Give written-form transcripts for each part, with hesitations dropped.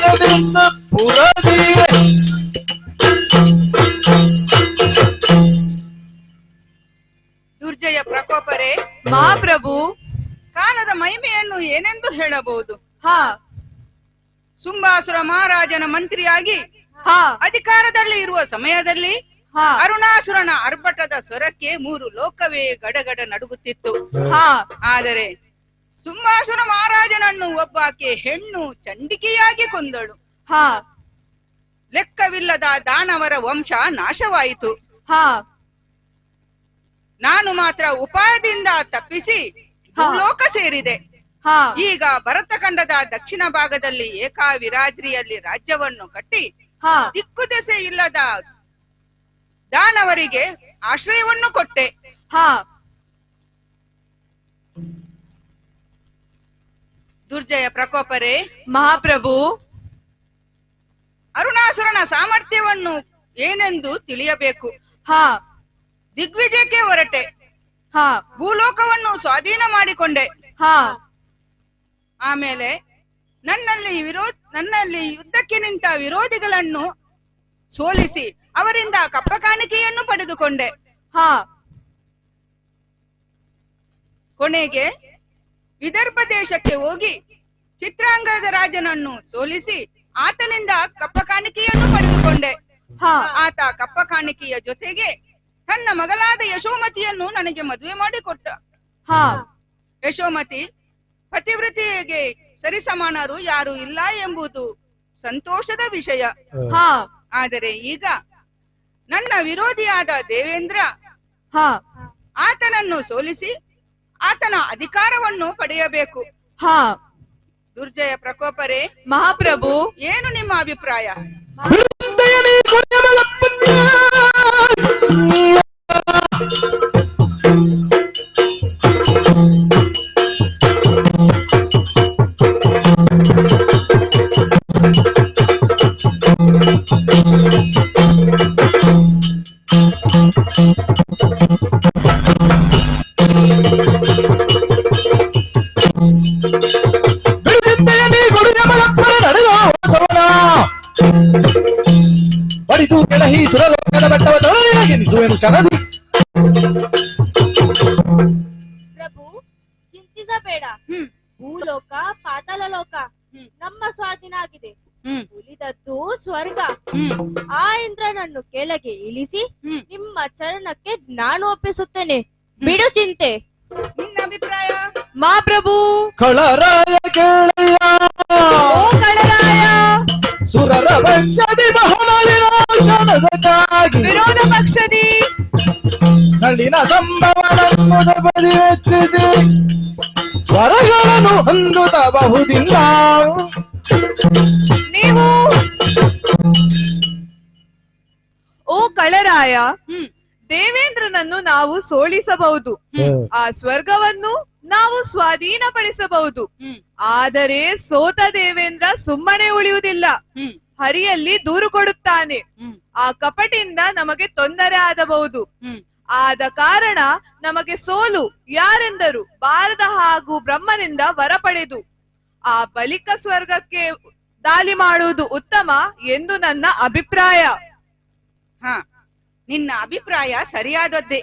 ದಿನದಿಂದ ಪುರದಿಯೇ. ದುರ್ಜಯ ಪ್ರಕೋಪರೇ, ಮಹಾಪ್ರಭು, ಕಾಲದ ಮಹಿಮೆಯನ್ನು ಏನೆಂದು ಹೇಳಬಹುದು? ಹಾ ಶುಂಭಾಸುರ ಮಹಾರಾಜನ ಮಂತ್ರಿಯಾಗಿ ಹಾ ಅಧಿಕಾರದಲ್ಲಿ ಇರುವ ಸಮಯದಲ್ಲಿ ಹಾ ಅರುಣಾಸುರನ ಅರ್ಭಟದ ಸ್ವರಕ್ಕೆ 3 ಲೋಕವೇ ಗಡಗಡ ನಡುಗುತ್ತಿತ್ತು. ಹಾ ಆದರೆ ಶುಂಭಾಸುರ ಮಹಾರಾಜನನ್ನು ಒಬ್ಬಾಕೆ ಹೆಣ್ಣು ಚಂಡಿಕೆಯಾಗಿ ಕೊಂದಳು. ಹಾ ಲೆಕ್ಕವಿಲ್ಲದ ದಾನವರ ವಂಶ ನಾಶವಾಯಿತು. ಹಾ ನಾನು ಮಾತ್ರ ಉಪಾಯದಿಂದ ತಪ್ಪಿಸಿ ಭೂಲೋಕ ಸೇರಿದೆ. ಹಾ ಈಗ ಭರತಖಂಡದ ದಕ್ಷಿಣ ಭಾಗದಲ್ಲಿ ಏಕಾವಿರಾದ್ರಿಯಲ್ಲಿ ರಾಜ್ಯವನ್ನು ಕಟ್ಟಿ ಹಾ ದಿಕ್ಕು ದೆಸೆ ಇಲ್ಲದ ದಾನವರಿಗೆ ಆಶ್ರಯವನ್ನು ಕೊಟ್ಟೆ. ಹಾ ದುರ್ಜಯ ಪ್ರಕೋಪರೇ, ಮಹಾಪ್ರಭು, ಅರುಣಾಸುರನ ಸಾಮರ್ಥ್ಯವನ್ನು ಏನೆಂದು ತಿಳಿಯಬೇಕು. ಹಾ ದಿಗ್ವಿಜಯಕ್ಕೆ ಹೊರಟೆ, ಹಾ ಭೂಲೋಕವನ್ನು ಸ್ವಾಧೀನ ಮಾಡಿಕೊಂಡೆ. ಹಾ ಆಮೇಲೆ ನನ್ನಲ್ಲಿ ಯುದ್ಧಕ್ಕೆ ನಿಂತ ವಿರೋಧಿಗಳನ್ನು ಸೋಲಿಸಿ ಅವರಿಂದ ಕಪ್ಪ ಕಾಣಿಕೆಯನ್ನು ಪಡೆದುಕೊಂಡೆ. ಹಾ ಕೊನೆಗೆ ವಿದರ್ಭ ದೇಶಕ್ಕೆ ಹೋಗಿ ಚಿತ್ರಾಂಗದ ರಾಜನನ್ನು ಸೋಲಿಸಿ ಆತನಿಂದ ಕಪ್ಪ ಕಾಣಿಕೆಯನ್ನು ಪಡೆದುಕೊಂಡೆ. ಹಾ ಆತ ಕಪ್ಪ ಕಾಣಿಕೆಯ ಜೊತೆಗೆ ತನ್ನ ಮಗಳಾದ ಯಶೋಮತಿಯನ್ನು ನನಗೆ ಮದುವೆ ಮಾಡಿಕೊಟ್ಟ. ಹಾ ಯಶೋಮತಿ ಪತಿವ್ರತಿಗೆ ಸರಿಸಮಾನರು ಯಾರು ಇಲ್ಲ ಎಂಬುದು ಸಂತೋಷದ ವಿಷಯ. ಹಾ ಆದರೆ ಈಗ ನನ್ನ ವಿರೋಧಿಯಾದ ದೇವೇಂದ್ರ ಹಾ ಆತನನ್ನು ಸೋಲಿಸಿ ಆತನ ಅಧಿಕಾರವನ್ನು ಪಡೆಯಬೇಕು. ಹಾ ದುರ್ಜಯ ಪ್ರಕೋಪರೇ, ಮಹಾಪ್ರಭು, ಏನು ನಿಮ್ಮ ಅಭಿಪ್ರಾಯ? ಬಡಿದು ಕೆಳಹಿ ಸುರಲೋಕದ ಬೆಟ್ಟವ ತೊಳೆನಿಸುವೆನು ಕನದಿ. ಪ್ರಭು, ಚಿಂತಿಸಬೇಡ. ಭೂಲೋಕ ಪಾತಾಳ ಲೋಕ ನಮ್ಮ ಸ್ವಾಧೀನ ಆಗಿದೆ. ಉಳಿದದ್ದು ಸ್ವರ್ಗ. ಆ ಇಂದ್ರನನ್ನು ಕೆಳಗೆ ಇಳಿಸಿ ನಿಮ್ಮ ಚರಣಕ್ಕೆ ನಾನು ಒಪ್ಪಿಸುತ್ತೇನೆ. ಬಿಡು ಚಿಂತೆ. ನಿನ್ನ ಅಭಿಪ್ರಾಯ? ಮಹಾಪ್ರಭು, ಕಳರಾಯ ಕೇಳೆಯ, ಓ ಕಳರಾಯ, ಸುರರ ಪಕ್ಷದಿ ಬಹುಮಲಿನಾಶನದಕ್ಕಾಗಿ ವಿರೋಧ ಪಕ್ಷದಿ ನಳಿನ ಸಂಭವನನ್ನು ಬದಿ ವೆಚ್ಚಿಸಿ ವರಗಳನ್ನು ಹೊಂದುತ್ತಬಹುದಿಲ್ಲ. ನೀವು, ಓ ಕಳರಾಯ, ದೇವೇಂದ್ರನನ್ನು ನಾವು ಸೋಲಿಸಬಹುದು, ಆ ಸ್ವರ್ಗವನ್ನು ನಾವು ಸ್ವಾಧೀನಪಡಿಸಬಹುದು. ಆದರೆ ಸೋತ ದೇವೇಂದ್ರ ಸುಮ್ಮನೆ ಉಳಿಯುವುದಿಲ್ಲ, ಹರಿಯಲ್ಲಿ ದೂರು ಕೊಡುತ್ತಾನೆ. ಆ ಕಪಟಿಂದ ನಮಗೆ ತೊಂದರೆ ಆಗಬಹುದು. ಆದ ಕಾರಣ ನಮಗೆ ಸೋಲು ಯಾರೆಂದರು ಬಾರದ ಹಾಗೂ ಬ್ರಹ್ಮನಿಂದ ವರ ಪಡೆದು ಆ ಬಳಿಕ ಸ್ವರ್ಗಕ್ಕೆ ದಾಳಿ ಮಾಡುವುದು ಉತ್ತಮ ಎಂದು ನನ್ನ ಅಭಿಪ್ರಾಯ. ಹ, ನಿನ್ನ ಅಭಿಪ್ರಾಯ ಸರಿಯಾದದ್ದೇ.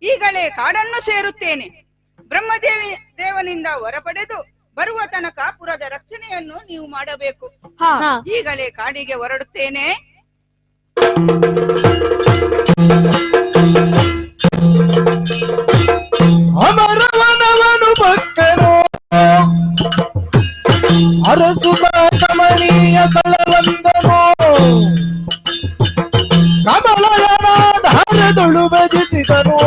ಈಗಲೇ ಕಾಡನ್ನು ಸೇರುತ್ತೇನೆ. ದೇವನಿಂದ ವರ ಪಡೆದು ಬರುವ ತನಕ ಪುರದ ರಕ್ಷಣೆಯನ್ನು ನೀವು ಮಾಡಬೇಕು. ಈಗಲೇ ಕಾಡಿಗೆ ಹೊರಡುತ್ತೇನೆ. ಅಮರವನವನು ಭಕ್ತನು ಅರಸುತ ಕಮನೀಯ ಕಳವಂದನು ಕಮಲಯನಾಧಾರದೊಳು ಭಜಿಸಿದನು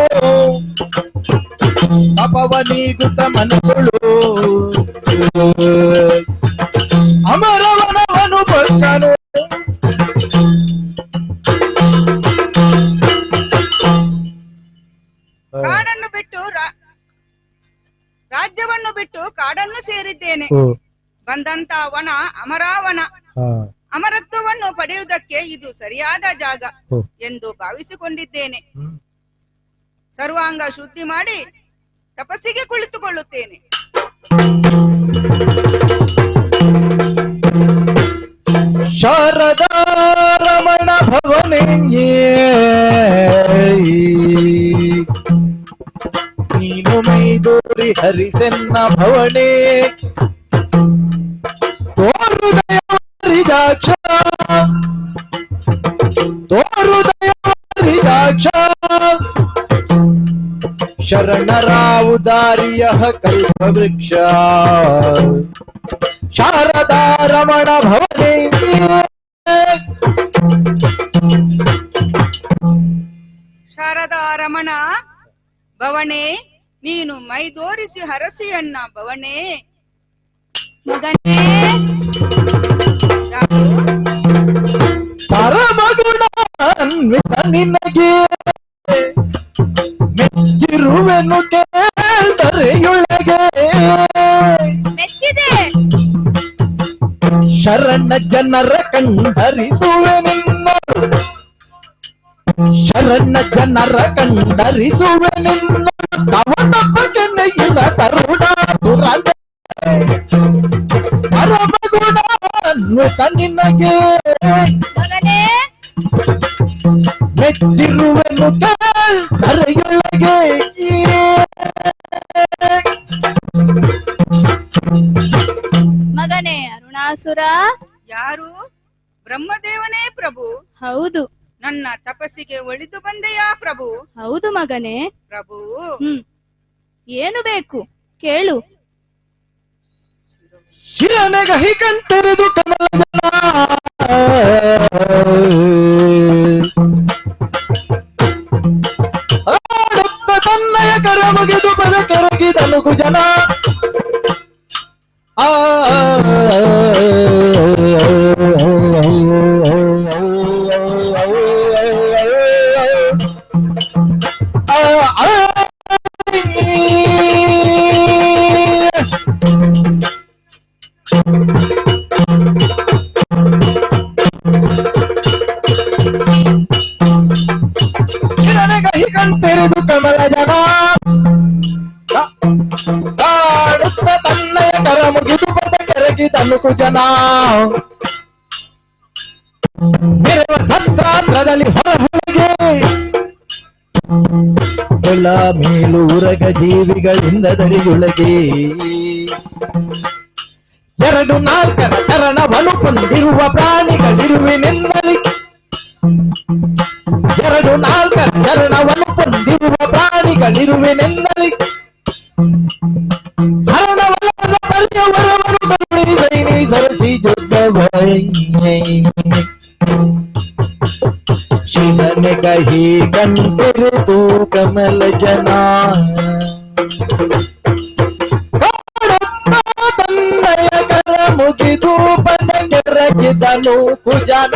ತಪವನೀಗುತ್ತ ಮನಗಳು ಅಮರವನವನು ಭಕ್ತನು. ಕಾಡನ್ನು ಬಿಟ್ಟು ರಾಜ್ಯವನ್ನು ಬಿಟ್ಟು ಕಾಡನ್ನು ಸೇರಿದ್ದೇನೆ. ಬಂದಂತ ವನ ಅಮರಾವನ. ಅಮರತ್ವವನ್ನು ಪಡೆಯುವುದಕ್ಕೆ ಇದು ಸರಿಯಾದ ಜಾಗ ಎಂದು ಭಾವಿಸಿಕೊಂಡಿದ್ದೇನೆ. ಸರ್ವಾಂಗ ಶುದ್ಧಿ ಮಾಡಿ ತಪಸ್ಸಿಗೆ ಕುಳಿತುಕೊಳ್ಳುತ್ತೇನೆ. ಹರಿಸೆನ್ನ ಭವನೇ ತೋರುದಯಾಕ್ಷ ತೋರುದಯಾಕ್ಷ ಶರಣರ ಉದಾರಿಯ ಕಲ್ಪವೃಕ್ಷ ಶಾರದಾ ರಮಣ ಭವನೇ ಶಾರದಾ ರಮಣ ಭವನೇ ನೀನು ಮೈದೋರಿಸಿ ಹರಸಿಯನ್ನ ಭವನೇ ಮಗನೇ ಯಾರು? ಪರಮಗುಣ ಅನ್ವಿತ ನಿನಗೆ ಮೆಚ್ಚಿರುವೆನು ಕೇಳ್ದರೆಯೊಳಗೆ ಮೆಚ್ಚಿದೆ ಶರಣ ಜನರ ಕಂಡರಿಸುವೆ ನಿನ್ನ ಶರಣ ಜನರ ಕಂಡರಿಸುವೆ ನಿನ್ನ ತವ ತಪ್ಪಗೆನೆಯಿನ ಕರುಣಾಸುರನೆ ಪರಮಗುಣ ಅನ್ವಿತ ನಿನಗೆ ಮಗನೇ ಮೆಚ್ಚಿರುವೆನು ಕೇಳ್ದರೆಯೊಳಗೆ ಮಗನೇ ಅರುಣಾಸುರ ಯಾರು? ಬ್ರಹ್ಮದೇವನೇ ಪ್ರಭು. ಹೌದು ನನ್ನ ತಪಸ್ಸಿಗೆ ಒಳಿದು ಬಂದೆಯಾ ಪ್ರಭು? ಹೌದು ಮಗನೇ. ಪ್ರಭು ಏನು ಬೇಕು ಕೇಳು. ಶಿರನೆಗಹಿ ಕಣ್ತೆರೆದು ಕಮಲ ಆಡುತ್ತ ತನ್ನಯ ಕರ ಮುಗಿದು ಪದ ಕೆರಗಿದನು ಕುಜನ ಶಿರನೆಗಹಿ ಕಣ್ತೆರೆದು ಕಮಲ ಜನ ಆಡುತ್ತ ತನ್ನಯ ಕರ ಮುಗಿದು ಪದ ಕೆರಗಿದನು ಕುಜನ ಮೆರವ ಸಂತ್ರಾಂತ್ರದಲ್ಲಿ ಹೊರಹೊಳಗೆ ಎಲ್ಲ ಮೇಲು ಉರಗ ಜೀವಿಗಳಿಂದ ದಡಿಯೊಳಗೆ ಎರಡು ನಾಲ್ಕರ ಚರಣವನ್ನು ಹೊಂದಿರುವ ಪ್ರಾಣಿಗಳಿರುವೆನೆಂದಲಿ ಎರಡು ನಾಲ್ಕರ ಚರಣವನ್ನು ಹೊಂದಿರುವ ಪ್ರಾಣಿಗಳಿರುವೆನೆಂದಲಿ ಹರಣವಲ್ಲದ ಪರ್ಯವರವನ್ನು ಕರುಣಿಸೈನಿ ಸರಸಿ ಜೊಡ್ಡವೈ ಶಿರನೆಗಹಿ ಕಂಟೆರೆದು ಕಮಲ ಜನ ತನ್ನಯ ಕರ ಮುಗಿದು ಪದ ಕೆರಗಿದನು ಕುಜನ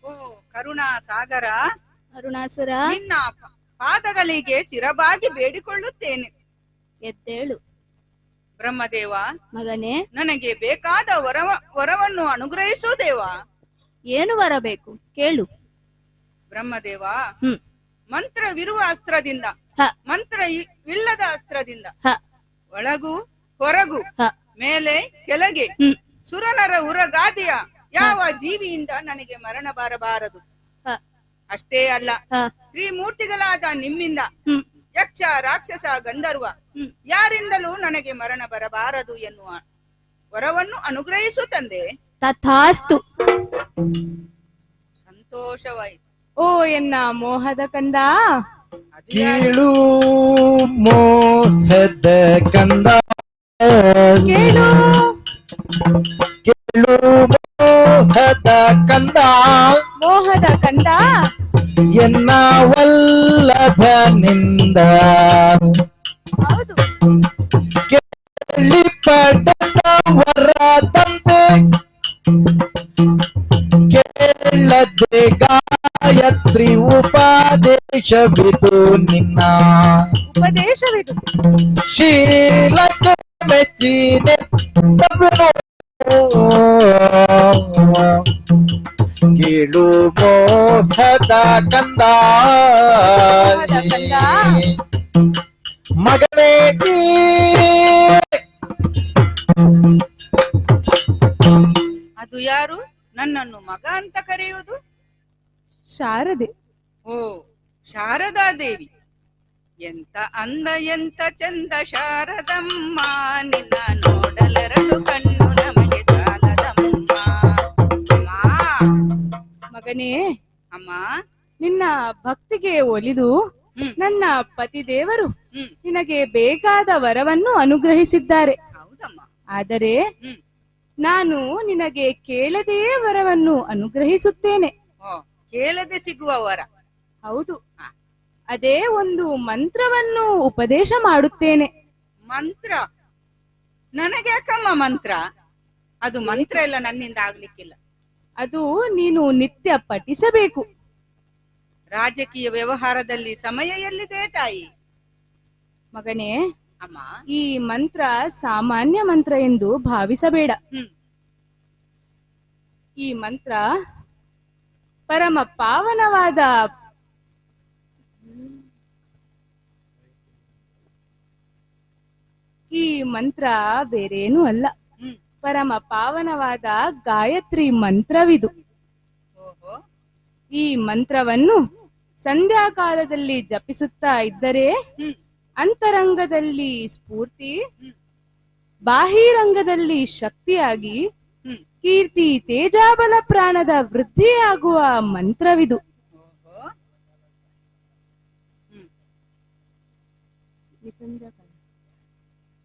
ಓ ಕರುಣಾ ಸಾಗರ, ಅರುಣಾಸುರ ನಿನ್ನ ಪಾದಗಳಿಗೆ ಶಿರಬಾಗಿ ಬೇಡಿಕೊಳ್ಳುತ್ತೇನೆ. ಎದ್ದೇಳು. ಬ್ರಹ್ಮದೇವ ಮಗನೇ ನನಗೆ ಬೇಕಾದ ವರವನ್ನು ಅನುಗ್ರಹಿಸು ದೇವ. ಏನು ಬರಬೇಕು ಕೇಳು. ಬ್ರಹ್ಮದೇವ ಹ್ಮ್ ಮಂತ್ರವಿರುವ ಅಸ್ತ್ರದಿಂದ ಹ ಮಂತ್ರವಿಲ್ಲದ ಅಸ್ತ್ರದಿಂದ ಹ ಒಳಗು ಹೊರಗು ಹ ಮೇಲೆ ಕೆಳಗೆ ಹ್ಮ್ ಸುರನರ ಉರಗಾದಿಯ ಯಾವ ಜೀವಿಯಿಂದ ನನಗೆ ಮರಣ ಬಾರಬಾರದು. ಹ ಅಷ್ಟೇ ಅಲ್ಲ ಹ ತ್ರಿಮೂರ್ತಿಗಳಾದ ನಿಮ್ಮಿಂದ ಹ್ಮ್ ಯಕ್ಷ ರಾಕ್ಷಸ ಗಂಧರ್ವ ಹ್ಮ್ ಯಾರಿಂದಲೂ ನನಗೆ ಮರಣ ಬರಬಾರದು ಎನ್ನುವ ವರವನ್ನು ಅನುಗ್ರಹಿಸು ತಂದೆ. ತಥಾಸ್ತು. ಸಂತೋಷವಾಯಿತು. ಓ ಎನ್ನ ಮೋಹದ ಕಂದ, ಕೀಳು ಮೋಹದ ಕಂದ ಕೇಳು. ಕೇಳು ಮೋಹದ ಕಂದ ಮೋಹದ ಕಂದ ಎನ್ನ ವಲ್ಲಭ ನಿಂದ ಹೌದು ಕೇಳಿ ಪಡೆದ ವರದಂತೆ ಕೇಳದೆ ಗಾಯತ್ರಿ ಉಪದೇಶವಿದು ನಿನ್ನ ಉಪದೇಶವಿದು. ಶೀಲಕ್ಕೆ ಮೆಚ್ಚಿ ನೆತ್ತವನು ಕೇಳು ಮೋಹದ ಕಂದ ಕಂದ. ಮಗನೇ ಅದು ಯಾರು ನನ್ನನ್ನು ಮಗ ಅಂತ ಕರೆಯುವುದು? ಶಾರದೆ. ಓ, ಶಾರದಾ ದೇವಿ. ಎಂತ ಅಂದ ಎಂತ ಚಂದ ಶಾರದಮ್ಮ, ನಿನ್ನ ನೋಡಲೆರಡು ಕಣ್ಣು ನಮಗೆ ಸಾಲದಮ್ಮ. ಮಗನೇ, ಅಮ್ಮ, ನಿನ್ನ ಭಕ್ತಿಗೆ ಒಲಿದು ಹ್ಮ್. ನನ್ನ ಪತಿದೇವರು ಹ್ಮ್. ನಿನಗೆ ಬೇಕಾದ ವರವನ್ನು ಅನುಗ್ರಹಿಸಿದ್ದಾರೆ. ಹೌದಮ್ಮ. ಆದರೆ ಹ್ಮ್. ನಾನು ನಿನಗೆ ಕೇಳದೇ ವರವನ್ನು ಅನುಗ್ರಹಿಸುತ್ತೇನೆ. ಓ, ಕೇಳದೆ ಸಿಗುವ ವರ. ಹೌದು, ಅದೇ ಒಂದು ಮಂತ್ರವನ್ನು ಉಪದೇಶ ಮಾಡುತ್ತೇನೆ. ಮಂತ್ರ? ನನಗೆ ಯಾಕಮ್ಮ ಮಂತ್ರ? ಅದು ಮಂತ್ರ ಎಲ್ಲ ನನ್ನಿಂದ ಆಗ್ಲಿಕ್ಕಿಲ್ಲ. ಅದು ನೀನು ನಿತ್ಯ ಪಠಿಸಬೇಕು. ರಾಜಕೀಯ ವ್ಯವಹಾರದಲ್ಲಿ ಸಮಯ ಎಲ್ಲಿದೆ ತಾಯಿ? ಮಗನೇ, ಅಮ್ಮ, ಈ ಮಂತ್ರ ಸಾಮಾನ್ಯ ಮಂತ್ರ ಎಂದು ಭಾವಿಸಬೇಡ. ಹ್ಮ್. ಈ ಮಂತ್ರ ಪರಮ ಪಾವನವಾದ ಈ ಮಂತ್ರ ಬೇರೇನೂ ಅಲ್ಲ, ಹ್ಮ್. ಪರಮ ಪಾವನವಾದ ಗಾಯತ್ರಿ ಮಂತ್ರವಿದು. ಓಹೋ. ಈ ಮಂತ್ರವನ್ನು ಸಂಧ್ಯಾ ಕಾಲದಲ್ಲಿ ಜಪಿಸುತ್ತಾ ಇದ್ದರೆ ಹ್ಮ್. ಅಂತರಂಗದಲ್ಲಿ ಸ್ಫೂರ್ತಿ, ಹ್ಮ್. ಬಾಹಿರಂಗದಲ್ಲಿ ಶಕ್ತಿಯಾಗಿ ಹ್ಮ್. ಕೀರ್ತಿ ತೇಜಾಬಲ ಪ್ರಾಣದ ವೃದ್ಧಿಯಾಗುವ ಮಂತ್ರವಿದು. ಓಹೋ. ಹ್ಮ್.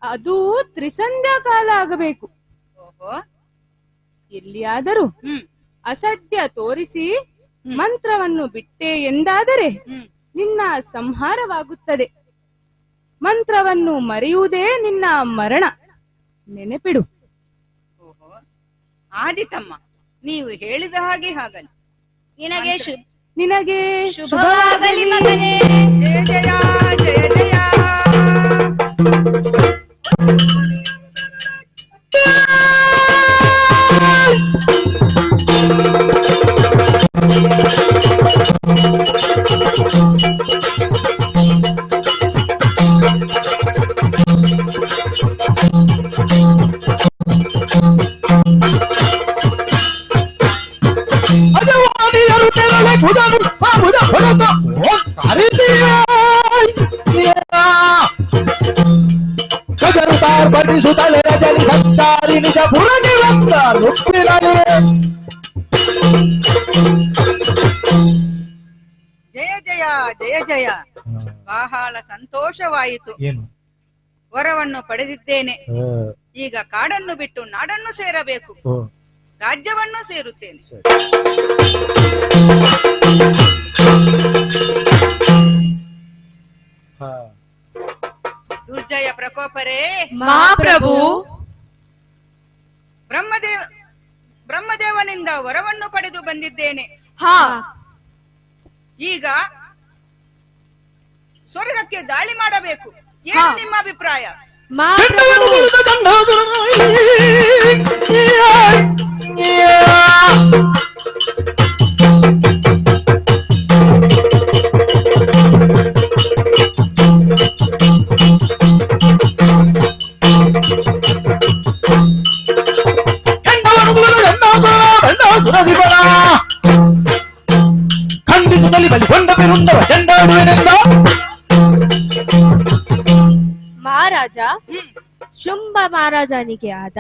ಅದು ತ್ರಿಸಂಧ್ಯಾ ಕಾಲ ಆಗಬೇಕು. ಓಹೋ. ಎಲ್ಲಿಯಾದರೂ ಹ್ಮ್. ಅಸಡ್ಯ ತೋರಿಸಿ ಹ್ಮ್. ಮಂತ್ರವನ್ನು ಬಿಟ್ಟೆ ಎಂದಾದರೆ ಹ್ಮ್. ನಿನ್ನ ಸಂಹಾರವಾಗುತ್ತದೆ. ಮಂತ್ರವನ್ನು ಮರೆಯುವುದೇ ನಿನ್ನ ಮರಣ. ನೆನಪಿಡು. ಓಹೋ. ಆದಿತಮ್ಮ, ನೀವು ಹೇಳಿದ ಹಾಗೆ ಆಗಲಿ. ನಿನಗೆ ಶುಭವಾಗಲಿ ಮಗನೇ. ಜಯ ಜಯ ಜಯ ಜಯ. ಅಜವಾಣಿಯರು ತೆರಳೆ ಕುದನು ಸಾಬುದ ಹೊರತ ಗಜರುತಾರ್ ಬಡಿಸುತ್ತಲೇ ರಜನಿ ಸಂಚಾರಿ ನಿಜ ಪುರಗೆ ಬಂದ ನುಪ್ಪಿರಲಿ. ಜಯ ಜಯ ಜಯ ಜಯ. ಬಹಳ ಸಂತೋಷವಾಯಿತು. ಏನು ವರವನ್ನು ಪಡೆದಿದ್ದೇನೆ. ಈಗ ಕಾಡನ್ನು ಬಿಟ್ಟು ನಾಡನ್ನು ಸೇರಬೇಕು. ರಾಜ್ಯವನ್ನು ಸೇರುತ್ತೇನೆ. ದುರ್ಜಯ ಪ್ರಕೋಪರೇ, ಮಹಾಪ್ರಭು. ಬ್ರಹ್ಮದೇವನಿಂದ ವರವನ್ನು ಪಡೆದು ಬಂದಿದ್ದೇನೆ. ಹಾ, ಈಗ ಸ್ವರ್ಗಕ್ಕೆ ದಾಳಿ ಮಾಡಬೇಕು. ಏನು ನಿಮ್ಮ ಅಭಿಪ್ರಾಯ? ಚಂಡವನ್ನು ಕುರಿತ ದಂಡಾಸುರ ಖಂಡಿಸುತ್ತಲಿ ಬಲಿಗೊಂಡ ಬಿರುಂಡವ ಚಂಡಾಡುವೆನೆಂದ. ಮಹಾರಾಜ, ಶುಂಭ ಮಹಾರಾಜನಿಗೆ ಆದ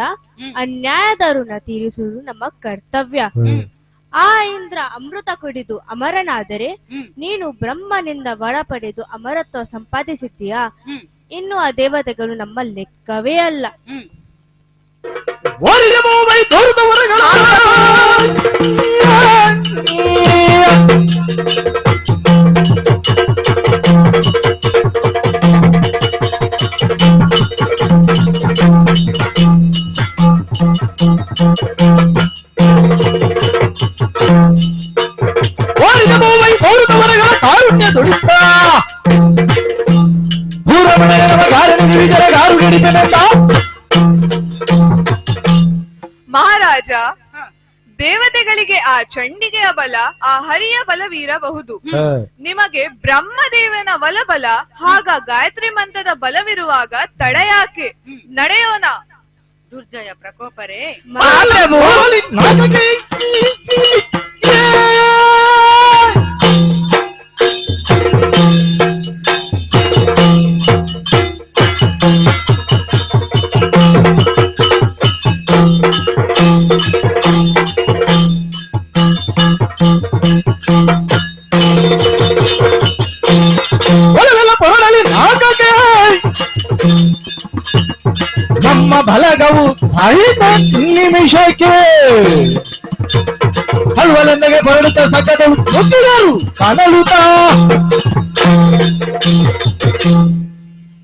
ಅನ್ಯಾಯದ ಋಣ ತೀರಿಸುವುದು ನಮ್ಮ ಕರ್ತವ್ಯ. ಆ ಇಂದ್ರ ಅಮೃತ ಕುಡಿದು ಅಮರನಾದರೆ ನೀನು ಬ್ರಹ್ಮನಿಂದ ವರ ಪಡೆದು ಅಮರತ್ವ ಸಂಪಾದಿಸಿದ್ದೀಯಾ? ಇನ್ನು ಆ ದೇವತೆಗಳು ನಮ್ಮ ಲೆಕ್ಕವೇ ಅಲ್ಲ. ಓರಿಯ ಮೂವೈ ತೋರಿದವರಗಳ ಓರಿಯ ಮೂವೈ ತೋರಿದವರಗಳ ಕಾರುಣ್ಯ ದುಡಿತ ಪೂರ್ವಮಣೆ ನಮ್ಮ ಗಾರನಿಗೆ ವಿಜಯ ಗಾರು ಹಿಡಿಪೆನೆಂದ. ನಿಮಗೆ ಆ ಚಂಡಿಗೆಯ ಬಲ, ಆ ಹರಿಯ ಬಲವಿರಬಹುದು. ನಿಮಗೆ ಬ್ರಹ್ಮದೇವನ ಬಲ ಹಾಗ ಗಾಯತ್ರಿ ಮಂತ್ರದ ಬಲವಿರುವಾಗ ತಡೆಯಾಕೆ, ನಡೆಯೋಣ. ದುರ್ಜಯ ಪ್ರಕೋಪರೇ, ನಮ್ಮ ಬಲಗವು ಸಹಿತ ನಿಮಿಷಕ್ಕೆ ಹಲ್ವಲೆಂದಗೆ ಹೊರಡುತ್ತ ಸಕದವು ಮುತ್ತಿದರು ಕನಲುತ್ತಾ.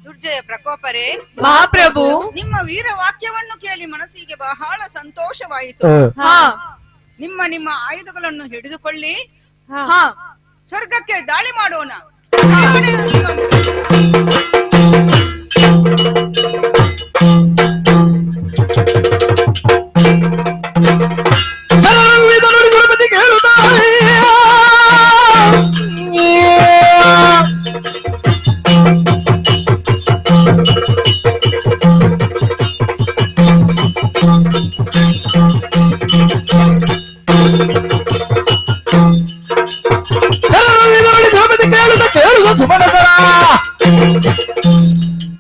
ದುರ್ಜಯ ಪ್ರಕೋಪರೇ, ಮಹಾಪ್ರಭು, ನಿಮ್ಮ ವೀರ ವಾಕ್ಯವನ್ನು ಕೇಳಿ ಮನಸ್ಸಿಗೆ ಬಹಳ ಸಂತೋಷವಾಯಿತು. ನಿಮ್ಮ ನಿಮ್ಮ ಆಯುಧಗಳನ್ನು ಹಿಡಿದುಕೊಳ್ಳಿ, ಸ್ವರ್ಗಕ್ಕೆ ದಾಳಿ ಮಾಡೋಣ. ಸುಮನಸರ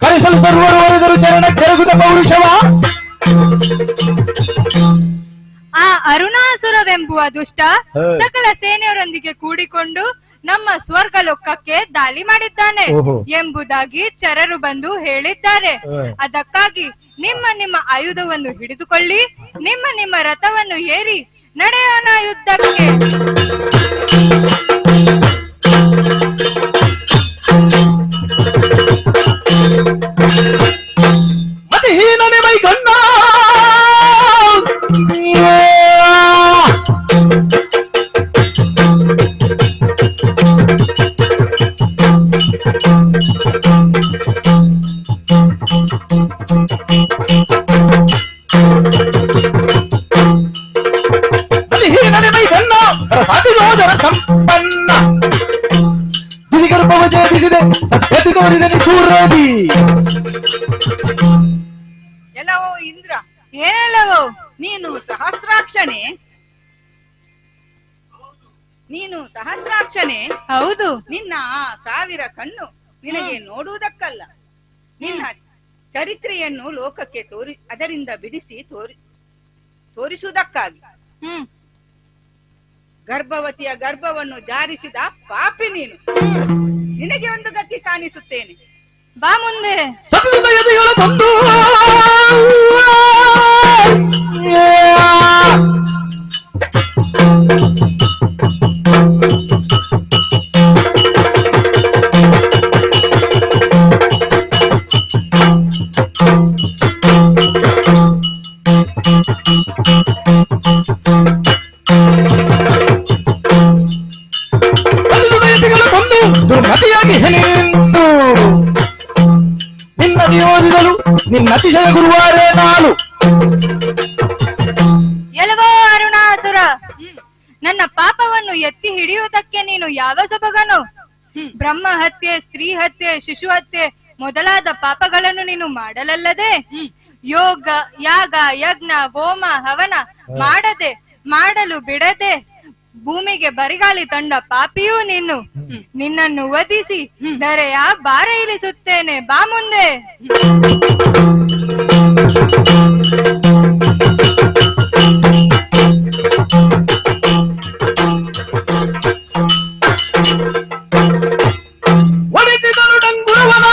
ಕರೆಸಲು ಸರ್ವರು ಒರೆದರು ಚರಣ ಕೆರಗುದ ಪೌರುಷವ. ಆ ಅರುಣಾಸುರವೆಂಬುವ ದುಷ್ಟ ಸಕಲ ಸೇನೆಯವರೊಂದಿಗೆ ಕೂಡಿಕೊಂಡು ನಮ್ಮ ಸ್ವರ್ಗ ಲೋಕಕ್ಕೆ ದಾಳಿ ಮಾಡಿದ್ದಾನೆ ಎಂಬುದಾಗಿ ಚರರು ಬಂದು ಹೇಳಿದ್ದಾರೆ. ಅದಕ್ಕಾಗಿ ನಿಮ್ಮ ನಿಮ್ಮ ಆಯುಧವನ್ನು ಹಿಡಿದುಕೊಳ್ಳಿ, ನಿಮ್ಮ ನಿಮ್ಮ ರಥವನ್ನು ಏರಿ ನಡೆಯೋಣ ಯುದ್ಧಕ್ಕೆ. ಮತಿಹೀನನೆ ಮೈಗಣ್ಣ ಮತಿಹೀನನೆ ಮೈಗಣ್ಣ ಸಾಧಿಸೋದರ ಸಂಪನ್ನ ಗರ್ಭವ ಛೇದಿಸಿದೆ ಸತ್ಯತೆ ತೋರಿದ ನಿಗೂಢಿ. ಎಲ್ಲವೋ ಇಂದ್ರ, ಏನೆಲ್ಲವೋ ನೀನು ಸಹಸ್ರಾಕ್ಷನೇ, ನೀನು ಸಹಸ್ರಾಕ್ಷನೇ. ಹೌದು, ನಿನ್ನ ಆ 1000 ಕಣ್ಣು ನಿನಗೆ ನೋಡುವುದಕ್ಕಲ್ಲ, ನಿನ್ನ ಚರಿತ್ರೆಯನ್ನು ಲೋಕಕ್ಕೆ ಅದರಿಂದ ಬಿಡಿಸಿ ತೋರಿಸುವುದಕ್ಕಾಗಿ. ಗರ್ಭವತಿಯ ಗರ್ಭವನ್ನು ಜಾರಿಸಿದ ಪಾಪಿ ನೀನು. ನಿನಗೆ ಒಂದು ಗತಿ ಕಾಣಿಸುತ್ತೇನೆ, ಬಾ ಮುಂದೆ. ಸತತ ಎದೆಗಳು ಬಂದು ದುರ್ಮತಿಯಾಗಿ ಹೆಣೆಂದು ನಿನ್ನದಿ ಓದಿದಳು ನಿನ್ನ ಅತಿಶಯ ಗುರುವಾರೇ ನಾಳು. ಎಲವೋ ಅರುಣಾಸುರ, ನನ್ನ ಪಾಪವನ್ನು ಎತ್ತಿ ಹಿಡಿಯುವುದಕ್ಕೆ ನೀನು ಯಾವ ಸೊಬಗನು? ಬ್ರಹ್ಮ ಹತ್ಯೆ, ಸ್ತ್ರೀ ಹತ್ಯೆ, ಶಿಶು ಹತ್ಯೆ ಮೊದಲಾದ ಪಾಪಗಳನ್ನು ನೀನು ಮಾಡಲಲ್ಲದೆ, ಯೋಗ ಯಾಗ ಯಜ್ಞ ಹೋಮ ಹವನ ಮಾಡಲು ಬಿಡದೆ ಭೂಮಿಗೆ ಬರಿಗಾಲಿ ತಂಡ ಪಾಪಿಯೂ ನೀನು. ನಿನ್ನನ್ನು ವಧಿಸಿ ಧರೆಯ ಭಾರ ಇಳಿಸುತ್ತೇನೆ, ಬಾ ಮುಂದೆ. ಒಡೆಸಿದನು ಡಂಗುರವನ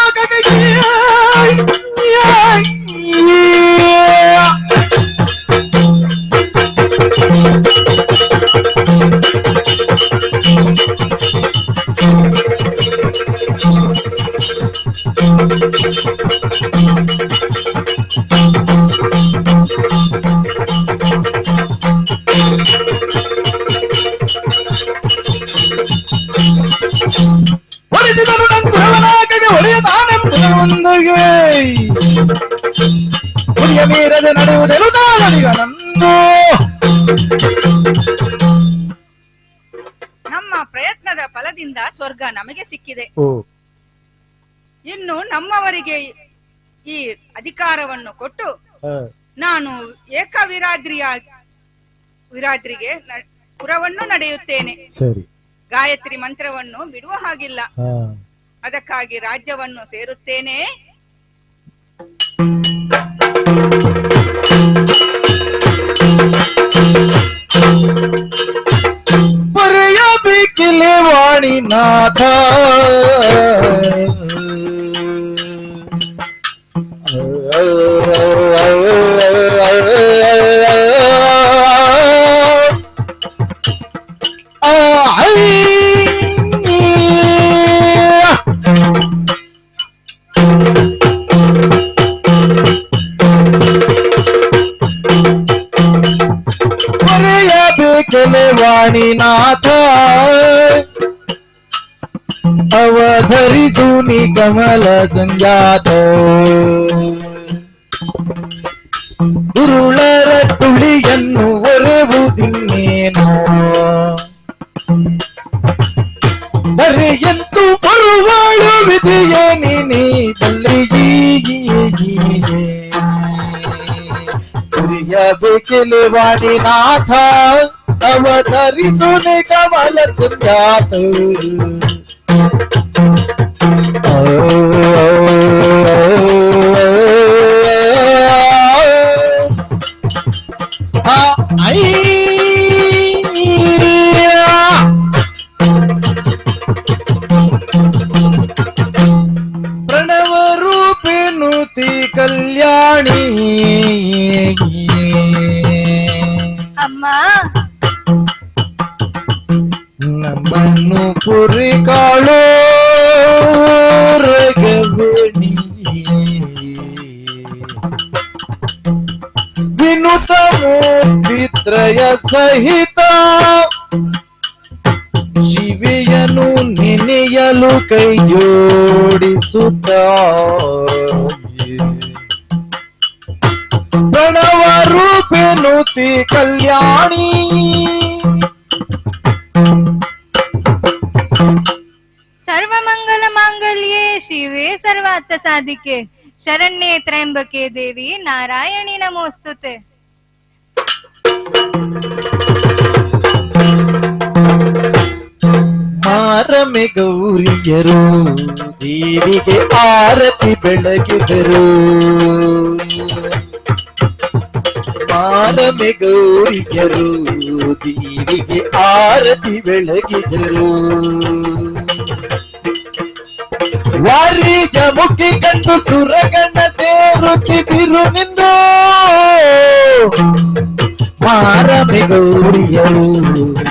ಒಡೆಸಿದನು ಡಂಗುರವನಾಗಗೆ ಒಡೆಯದಾನೆಂಬುದೊಂದಿಗೆ ಗುರಿಯ ಮೀರದೆ ನಡೆಯುವುದೆನು ತಾಳನಿಗ ನಂದು. ಪ್ರಯತ್ನದ ಫಲದಿಂದ ಸ್ವರ್ಗ ನಮಗೆ ಸಿಕ್ಕಿದೆ. ಓ ಇನ್ನು ನಮ್ಮವರಿಗೆ ಈ ಅಧಿಕಾರವನ್ನು ಕೊಟ್ಟು ಹ, ನಾನು ವಿರಾದ್ರಿಗೆ ಪುರವನ್ನು ನಡೆಯುತ್ತೇನೆ. ಸರಿ. ಗಾಯತ್ರಿ ಮಂತ್ರವನ್ನು ಬಿಡುವ ಹಾಗಿಲ್ಲ. ಹ, ಅದಕ್ಕಾಗಿ ರಾಜ್ಯವನ್ನು ಸೇರುತ್ತೇನೆ. ಬರೆಯಬೇಕಿಲೆ ವಾಣಿನಾಥ ಬರೆಯಬೇಕೆಲೆ ವಾಣಿನಾಥ ಅವಧರಿಸು ನಿ ಕಮಲ ಸಂಜಾತ ದುರುಳರ ತುಳಿಯನ್ನು ಒರೆವುದಿನ್ನೇನೋ ಬರೆಯಂತೂ ಬರುವಾಳು ವಿಧಿಯ ನೀನಲ್ಲಿ ಬರೆಯಬೇಕೆಲೆ ವಾಣಿನಾಥ ಅವಧರಿಸು ನಿ ಕಮಲ ಸಂಜಾತ ಪ್ರಣವ ರೂಪಿನುತಿ ಕಲ್ಯಾಣಿ ಅಮ್ಮ ನಮ್ಮನ್ನು ಪುರಿ ಕಾಳೋ ರಗವಣಿ ವಿನುತ ಮೂರ್ತಿತ್ರಯ ಸಹಿತ ಶಿವೆಯನು ನೆನೆಯಲು ಕೈ ಜೋಡಿಸುತ್ತ ಪ್ರಣವ ರೂಪಿನುತಿ ಕಲ್ಯಾಣಿ ಸರ್ವಮಂಗಲ ಮಾಂಗಲ್ಯೆ ಶಿವೆ ಸರ್ವಾರ್ಥ ಸಾಧಿಕೆ ಶರಣ್ಯೆ ತ್ರಯಂಬಕೆ ದೇವಿ ನಾರಾಯಣಿ ನಮೋಸ್ತುತೆ. ಮಾರಮೆ ಗೌರಿಯರು ದೇವಿಗೆ ಆರತಿ ಬೆಳಗಿದರು ಮಾರಮೆ ಗೌರಿಯರು ದೇವಿಗೆ ಆರತಿ ಬೆಳಗಿದರು ವಾರಿಜ ಮುಖಿ ಕಂಡು ಸುರಗಣ ಸೇರುತ್ತಿದಿರು ನಿಂದು ಮಾರಮೆ ಗೌರಿಯರು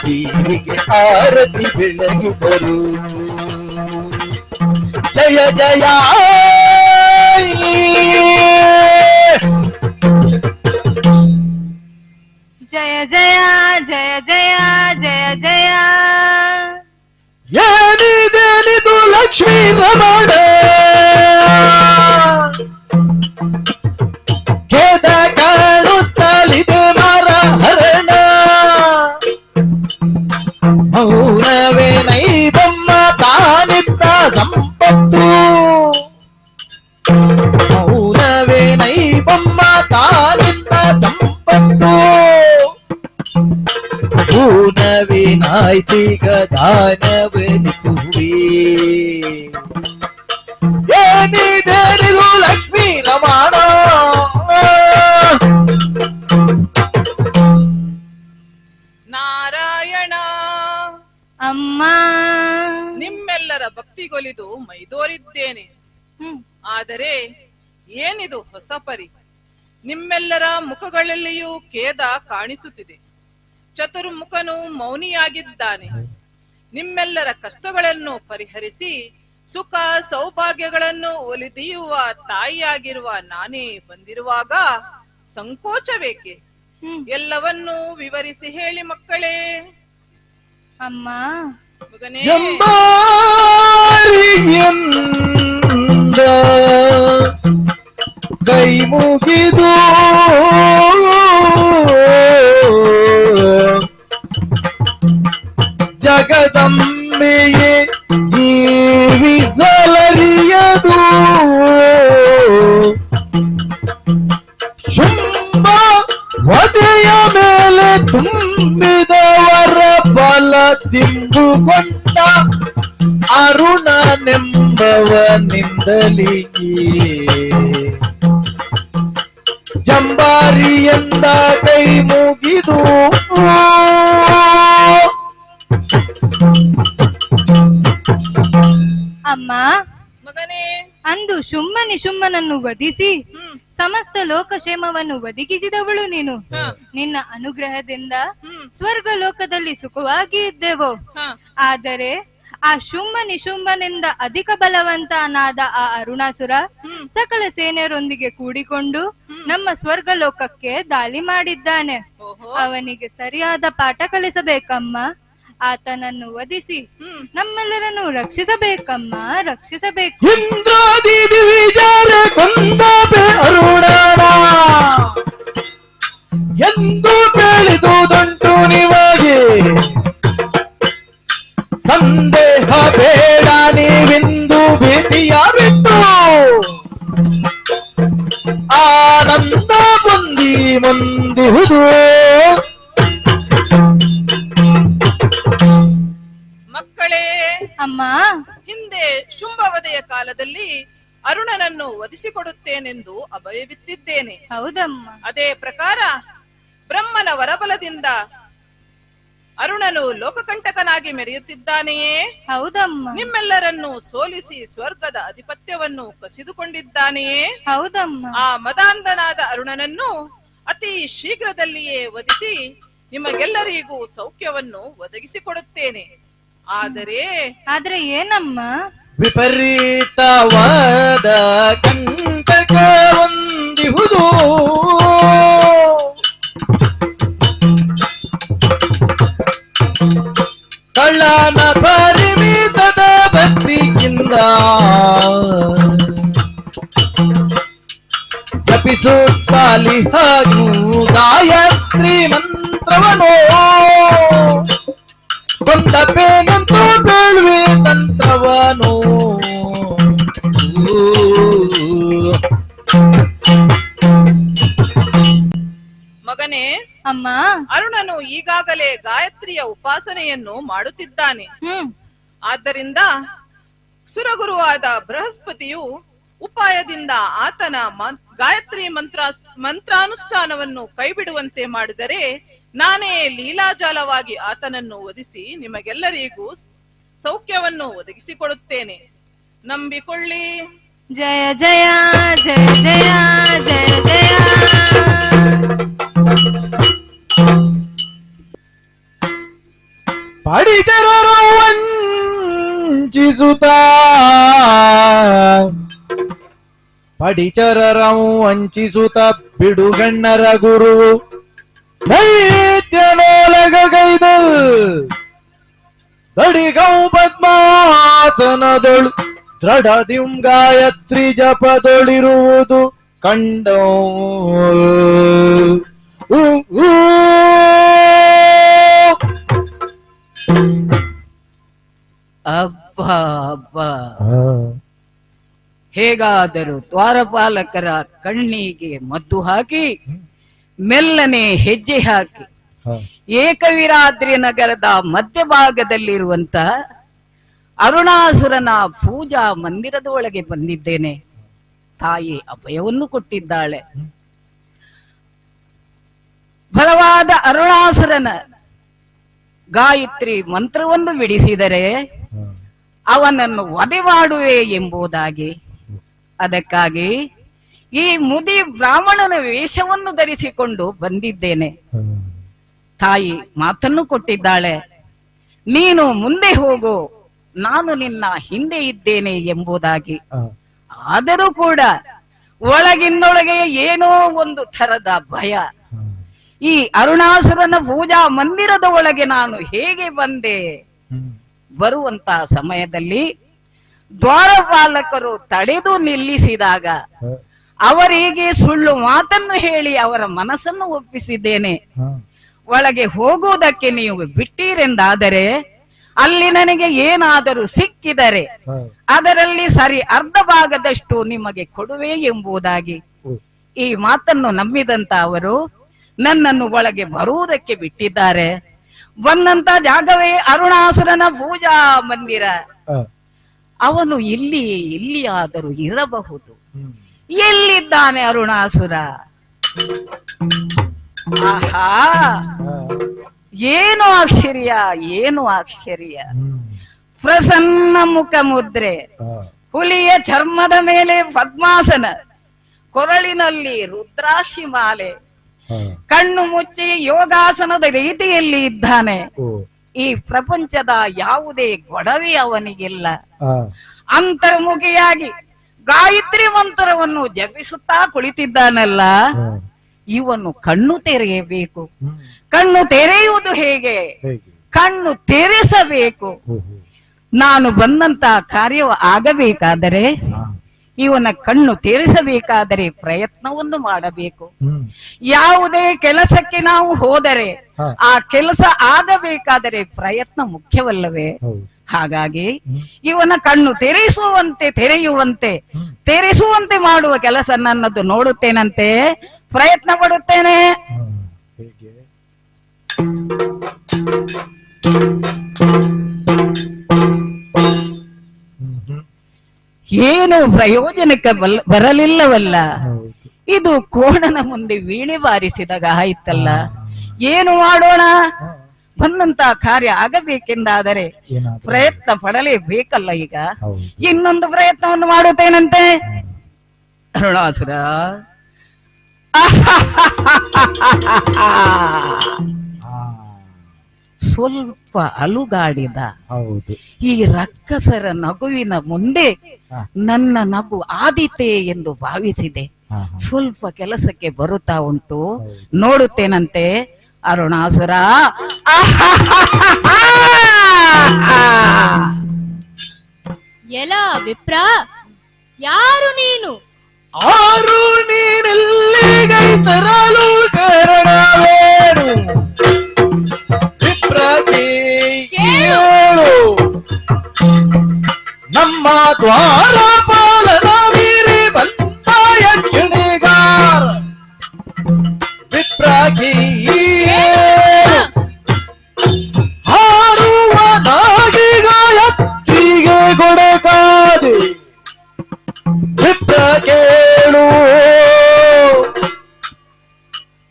ದೇವಿಗೆ ಆರತಿ ಬೆಳಗಿದರು ಜಯ ಜಯ ಜಯ ಜಯ ಜಯ ಜಯ ಜಯ ಜಯ ಏನಿದೇನಿದು ಲಕ್ಷ್ಮೀ ರಮಣ ಖೇದ ಕಾಣುತ್ತಲಿದೆ ಮರ ಹರಣ ಮೌನವೇ ನೈಬಮ್ಮ ತಾನಿದ್ದ ಸಂಪತ್ತು ಮೌನವೇ ನೈಬಮ್ಮ ತಾನಿದ್ದ ಸಂಪತ್ತು ಊನವಿನಾಯ್ತೀಗ ದಾನವನಿತುವೆ ಏನಿದೇನಿದು ಲಕ್ಷ್ಮೀ ರಮಣ ನಾರಾಯಣ ಅಮ್ಮ ನಿಮ್ಮೆಲ್ಲರ ಭಕ್ತಿಗೊಲಿದು ಮೈದೋರಿದ್ದೇನೆ. ಆದರೆ ಏನಿದು ಹೊಸ ಪರಿ? ನಿಮ್ಮೆಲ್ಲರ ಮುಖಗಳಲ್ಲಿಯೂ ಖೇದ ಕಾಣಿಸುತ್ತಿದೆ. ಚತುರ್ಮುಖನು ಮೌನಿಯಾಗಿದ್ದಾನೆ. ನಿಮ್ಮೆಲ್ಲರ ಕಷ್ಟಗಳನ್ನು ಪರಿಹರಿಸಿ ಸುಖ ಸೌಭಾಗ್ಯಗಳನ್ನು ಒಲಿದೀಯುವ ತಾಯಿಯಾಗಿರುವ ನಾನೇ ಬಂದಿರುವಾಗ ಸಂಕೋಚವೇಕೆ? ಎಲ್ಲವನ್ನೂ ವಿವರಿಸಿ ಹೇಳಿ ಮಕ್ಕಳೇ. ಅಮ್ಮ ಮಗನೇ, ಜಂಬಾರಿಯಿಂದ ಕೈ ಮುಗಿದು ಜಗ ಜಗದಂಬೆಯೇ ಜೀವಿಸಲರಿಯದು ಶುಂಭ ವಧೆಯ ಮೇಲೆ ತುಂಬಿದವರ ಬಲ ತಿಂದುಕೊಂಡ ಅರುಣನೆಂಬವನಿಂದಲಿಗೆ ಜಂಬಾರಿಯಿಂದ ಕೈ ಮುಗಿದು ಅಮ್ಮ, ಮಗನೇ, ಅಂದು ಶುಂಭ ನಿಶುಂಭನನ್ನು ವಧಿಸಿ ಸಮಸ್ತ ಲೋಕಕ್ಷೇಮವನ್ನು ಒದಗಿಸಿದವಳು ನೀನು. ನಿನ್ನ ಅನುಗ್ರಹದಿಂದ ಸ್ವರ್ಗ ಲೋಕದಲ್ಲಿ ಸುಖವಾಗಿ ಇದ್ದೆವು. ಆದರೆ ಆ ಶುಂಭ ನಿಶುಂಭನಿಂದ ಅಧಿಕ ಬಲವಂತನಾದ ಆ ಅರುಣಾಸುರ ಸಕಲ ಸೇನೆಯರೊಂದಿಗೆ ಕೂಡಿಕೊಂಡು ನಮ್ಮ ಸ್ವರ್ಗ ಲೋಕಕ್ಕೆ ದಾಳಿ ಮಾಡಿದ್ದಾನೆ. ಅವನಿಗೆ ಸರಿಯಾದ ಪಾಠ ಕಲಿಸಬೇಕಮ್ಮ. ಆತನನ್ನು ವಧಿಸಿ ನಮ್ಮೆಲ್ಲರನ್ನು ರಕ್ಷಿಸಬೇಕಮ್ಮ, ರಕ್ಷಿಸಬೇಕು. ಇಂದ್ರಾದಿ ವಿಚಾರ ಕೊಂದಬೆ ಅರುಣನ ಎಂದು ಕೇಳಿದುದುಂಟು ನಿಮಗೆ. ಸಂದೇಹ ಬೇಡ, ನೀವಿಂದು ಭೀತಿಯ ಬಿಟ್ಟು ಆನಂದ ಹೊಂದಿ ಮುಂದಿಹುದು. ಮಕ್ಕಳೇ, ಅಮ್ಮ, ಹಿಂದೆ ಶುಂಭವಧೆಯ ಕಾಲದಲ್ಲಿ ಅರುಣನನ್ನು ವಧಿಸಿಕೊಡುತ್ತೇನೆಂದು ಅಭಯವಿತ್ತಿದ್ದೇನೆ. ಹೌದಮ್ಮ. ಅದೇ ಪ್ರಕಾರ ಬ್ರಹ್ಮನ ವರಬಲದಿಂದ ಅರುಣನು ಲೋಕಕಂಟಕನಾಗಿ ಮೆರೆಯುತ್ತಿದ್ದಾನೆಯೇ? ಹೌದಮ್ಮ. ನಿಮ್ಮೆಲ್ಲರನ್ನು ಸೋಲಿಸಿ ಸ್ವರ್ಗದ ಅಧಿಪತ್ಯವನ್ನು ಕಸಿದುಕೊಂಡಿದ್ದಾನೆಯೇ? ಹೌದಮ್ಮ. ಆ ಮದಾಂಧನಾದ ಅರುಣನನ್ನು ಅತಿ ಶೀಘ್ರದಲ್ಲಿಯೇ ವಧಿಸಿ ನಿಮಗೆಲ್ಲರಿಗೂ ಸೌಖ್ಯವನ್ನು ಒದಗಿಸಿಕೊಡುತ್ತೇನೆ. ಆದರೆ ಏನಮ್ಮ? ವಿಪರೀತವಾದ ಕಂಟಕ ಹೊಂದಿಹುದು. ಕಳ್ಳನ ಪರಿಮಿತದ ಭಕ್ತಿಯಿಂದ ಜಪಿಸುತ್ತಲಿ ಹಾಗೂ ಗಾಯತ್ರಿ ಮಂತ್ರವನೋ ಕೊಂದಪೇನಂತೂ ಬೇಳುವೆ ತಂತ್ರವನೋ. ಮಗನೇ, ಅಮ್ಮ, ಅರುಣನು ಈಗಾಗಲೇ ಗಾಯತ್ರಿಯ ಉಪಾಸನೆಯನ್ನು ಮಾಡುತ್ತಿದ್ದಾನೆ. ಆದ್ದರಿಂದ ಸುರಗುರುವಾದ ಬೃಹಸ್ಪತಿಯು ಉಪಾಯದಿಂದ ಆತನ ಗಾಯತ್ರಿ ಮಂತ್ರಾನುಷ್ಠಾನವನ್ನು ಕೈಬಿಡುವಂತೆ ಮಾಡಿದರೆ ನಾನೇ ಲೀಲಾಜಾಲವಾಗಿ ಆತನನ್ನು ವಧಿಸಿ ನಿಮಗೆಲ್ಲರಿಗೂ ಸೌಖ್ಯವನ್ನು ಒದಗಿಸಿಕೊಡುತ್ತೇನೆ. ನಂಬಿಕೊಳ್ಳಿ. ಜಯ ಜಯ ಜಯ ಜಯ ಜಯ ಜಯ. ಪರಿಚರರು ವಂಚಿಸುತ್ತ ಬಿಡುಗಣ್ಣರ ಗುರು ದೈತ್ಯನೋಲಗೈದಲ್ ದಡಿಗೌ ಪದ್ಮಾಸನದೊಳು ದೃಢದಿಂ ಗಾಯತ್ರಿ ಜಪದೊಳಿರುವುದು ಕಂಡೋ. ಅಬ್ಬ ಅಬ್ಬ, ಹೇಗಾದರೂ ದ್ವಾರಪಾಲಕರ ಕಣ್ಣಿಗೆ ಮದ್ದು ಹಾಕಿ ಮೆಲ್ಲನೆ ಹೆಜ್ಜೆ ಹಾಕಿ ಏಕವೀರಾದ್ರಿ ನಗರದ ಮಧ್ಯಭಾಗದಲ್ಲಿರುವಂತ ಅರುಣಾಸುರನ ಪೂಜಾ ಮಂದಿರದ ಒಳಗೆ ಬಂದಿದ್ದೇನೆ. ತಾಯಿ ಅಭಯವನ್ನು ಕೊಟ್ಟಿದ್ದಾಳೆ. ಬಲವಾದ ಅರುಣಾಸುರನ ಗಾಯತ್ರಿ ಮಂತ್ರವನ್ನು ಬಿಡಿಸಿದರೆ ಅವನನ್ನು ವಧೆ ಮಾಡುವೆ ಎಂಬುದಾಗಿ, ಅದಕ್ಕಾಗಿ ಈ ಮುದಿ ಬ್ರಾಹ್ಮಣನ ವೇಷವನ್ನು ಧರಿಸಿಕೊಂಡು ಬಂದಿದ್ದೇನೆ. ತಾಯಿ ಮಾತನ್ನು ಕೊಟ್ಟಿದ್ದಾಳೆ, ನೀನು ಮುಂದೆ ಹೋಗು, ನಾನು ನಿನ್ನ ಹಿಂದೆ ಇದ್ದೇನೆ ಎಂಬುದಾಗಿ. ಆದರೂ ಕೂಡ ಒಳಗಿನೊಳಗೆ ಏನೋ ಒಂದು ತರದ ಭಯ. ಈ ಅರುಣಾಸುರನ ಪೂಜಾ ಮಂದಿರದ ಒಳಗೆ ನಾನು ಹೇಗೆ ಬಂದೆ? ಬರುವಂತ ಸಮಯದಲ್ಲಿ ದ್ವಾರಪಾಲಕರು ತಡೆದು ನಿಲ್ಲಿಸಿದಾಗ ಅವರಿಗೆ ಸುಳ್ಳು ಮಾತನ್ನು ಹೇಳಿ ಅವರ ಮನಸ್ಸನ್ನು ಒಪ್ಪಿಸಿದ್ದೇನೆ. ಒಳಗೆ ಹೋಗುವುದಕ್ಕೆ ನೀವು ಬಿಟ್ಟೀರೆಂದಾದರೆ ಅಲ್ಲಿ ನನಗೆ ಏನಾದರೂ ಸಿಕ್ಕಿದರೆ ಅದರಲ್ಲಿ ಸರಿ ಅರ್ಧ ಭಾಗದಷ್ಟು ನಿಮಗೆ ಕೊಡುವೆ ಎಂಬುದಾಗಿ ಈ ಮಾತನ್ನು ನಂಬಿದಂತ ಅವರು ನನ್ನನ್ನು ಒಳಗೆ ಬರುವುದಕ್ಕೆ ಬಿಟ್ಟಿದ್ದಾರೆ. ಬಂದಂತ ಜಾಗವೇ ಅರುಣಾಸುರನ ಪೂಜಾ ಮಂದಿರ. ಅವನು ಇಲ್ಲಿಯಾದರೂ ಇರಬಹುದು. ಎಲ್ಲಿದ್ದಾನೆ ಅರುಣಾಸುರ? ಆಹಾ, ಏನು ಆಶ್ಚರ್ಯ! ಪ್ರಸನ್ನ ಮುಖ ಮುದ್ರೆ, ಹುಲಿಯ ಚರ್ಮದ ಮೇಲೆ ಪದ್ಮಾಸನ, ಕೊರಳಿನಲ್ಲಿ ರುದ್ರಾಕ್ಷಿ ಮಾಲೆ, ಕಣ್ಣು ಮುಚ್ಚಿ ಯೋಗಾಸನದ ರೀತಿಯಲ್ಲಿ ಇದ್ದಾನೆ. ಈ ಪ್ರಪಂಚದ ಯಾವುದೇ ಗೊಡವೆ ಅವನಿಗಿಲ್ಲ. ಅಂತರ್ಮುಖಿಯಾಗಿ ಗಾಯತ್ರಿ ಮಂತ್ರವನ್ನು ಜಪಿಸುತ್ತಾ ಕುಳಿತಿದ್ದಾನಲ್ಲ, ಇವನು ಕಣ್ಣು ತೆರೆಯಬೇಕು. ಕಣ್ಣು ತೆರೆಯುವುದು ಹೇಗೆ? ಕಣ್ಣು ತೆರೆಸಬೇಕು. ನಾನು ಬಂದಂತ ಕಾರ್ಯ ಆಗಬೇಕಾದರೆ, ಇವನ ಕಣ್ಣು ತೆರೆಸಬೇಕಾದರೆ ಪ್ರಯತ್ನವನ್ನು ಮಾಡಬೇಕು. ಯಾವುದೇ ಕೆಲಸಕ್ಕೆ ನಾವು ಹೋದರೆ ಆ ಕೆಲಸ ಆಗಬೇಕಾದರೆ ಪ್ರಯತ್ನ ಮುಖ್ಯವಲ್ಲವೇ? ಹಾಗಾಗಿ ಇವನ ಕಣ್ಣು ತೆರೆಸುವಂತೆ ಮಾಡುವ ಕೆಲಸ ನನ್ನದು ನೋಡುತ್ತೇನಂತೆ, ಪ್ರಯತ್ನ ಪಡುತ್ತೇನೆ. ಏನು ಪ್ರಯೋಜನಕ್ಕೆ ಬರಲಿಲ್ಲವಲ್ಲ. ಇದು ಕೋಣನ ಮುಂದೆ ವೀಣೆ ಬಾರಿಸಿದಾಗ ಆಯ್ತಲ್ಲ. ಏನು ಮಾಡೋಣ? ಬಂದಂತ ಕಾರ್ಯ ಆಗಬೇಕೆಂದಾದರೆ ಪ್ರಯತ್ನ ಪಡಲೇಬೇಕಲ್ಲ. ಈಗ ಇನ್ನೊಂದು ಪ್ರಯತ್ನವನ್ನು ಮಾಡುತ್ತೇನಂತೆ. ಅರುಣಾಸುರ ಸ್ವಲ್ಪ ಅಲುಗಾಡಿದ. ಈ ರಕ್ಕಸರ ನಗುವಿನ ಮುಂದೆ ನನ್ನ ನಗು ಆದೀತೆ ಎಂದು ಭಾವಿಸಿದೆ. ಸ್ವಲ್ಪ ಕೆಲಸಕ್ಕೆ ಬರುತ್ತಾ ಉಂಟು, ನೋಡುತ್ತೇನಂತೆ. ಅರುಣಾಸುರ ಎಲ ವಿಪ್ರ, ಯಾರು ನೀನು? ಆರು ನೀನೆಲ್ಲಿಗೈ ತರಲು ಕಾರಣವೇನು? ವಿಪ್ರತಿ ಕೇಳು, ನಮ್ಮ ದ್ವಾರ ಪಾಲನ ಮೀರಿ ಬಂದ ಯಕ್ಷಿಣಿಗಾರ. ವಿಪ್ರತಿ ಹಾರುವ ನಾಗಿಗ ಎತ್ತಿಗೆ ಕೊಡಕಾದೆ. ವಿಪ್ರ ಕೇಳು,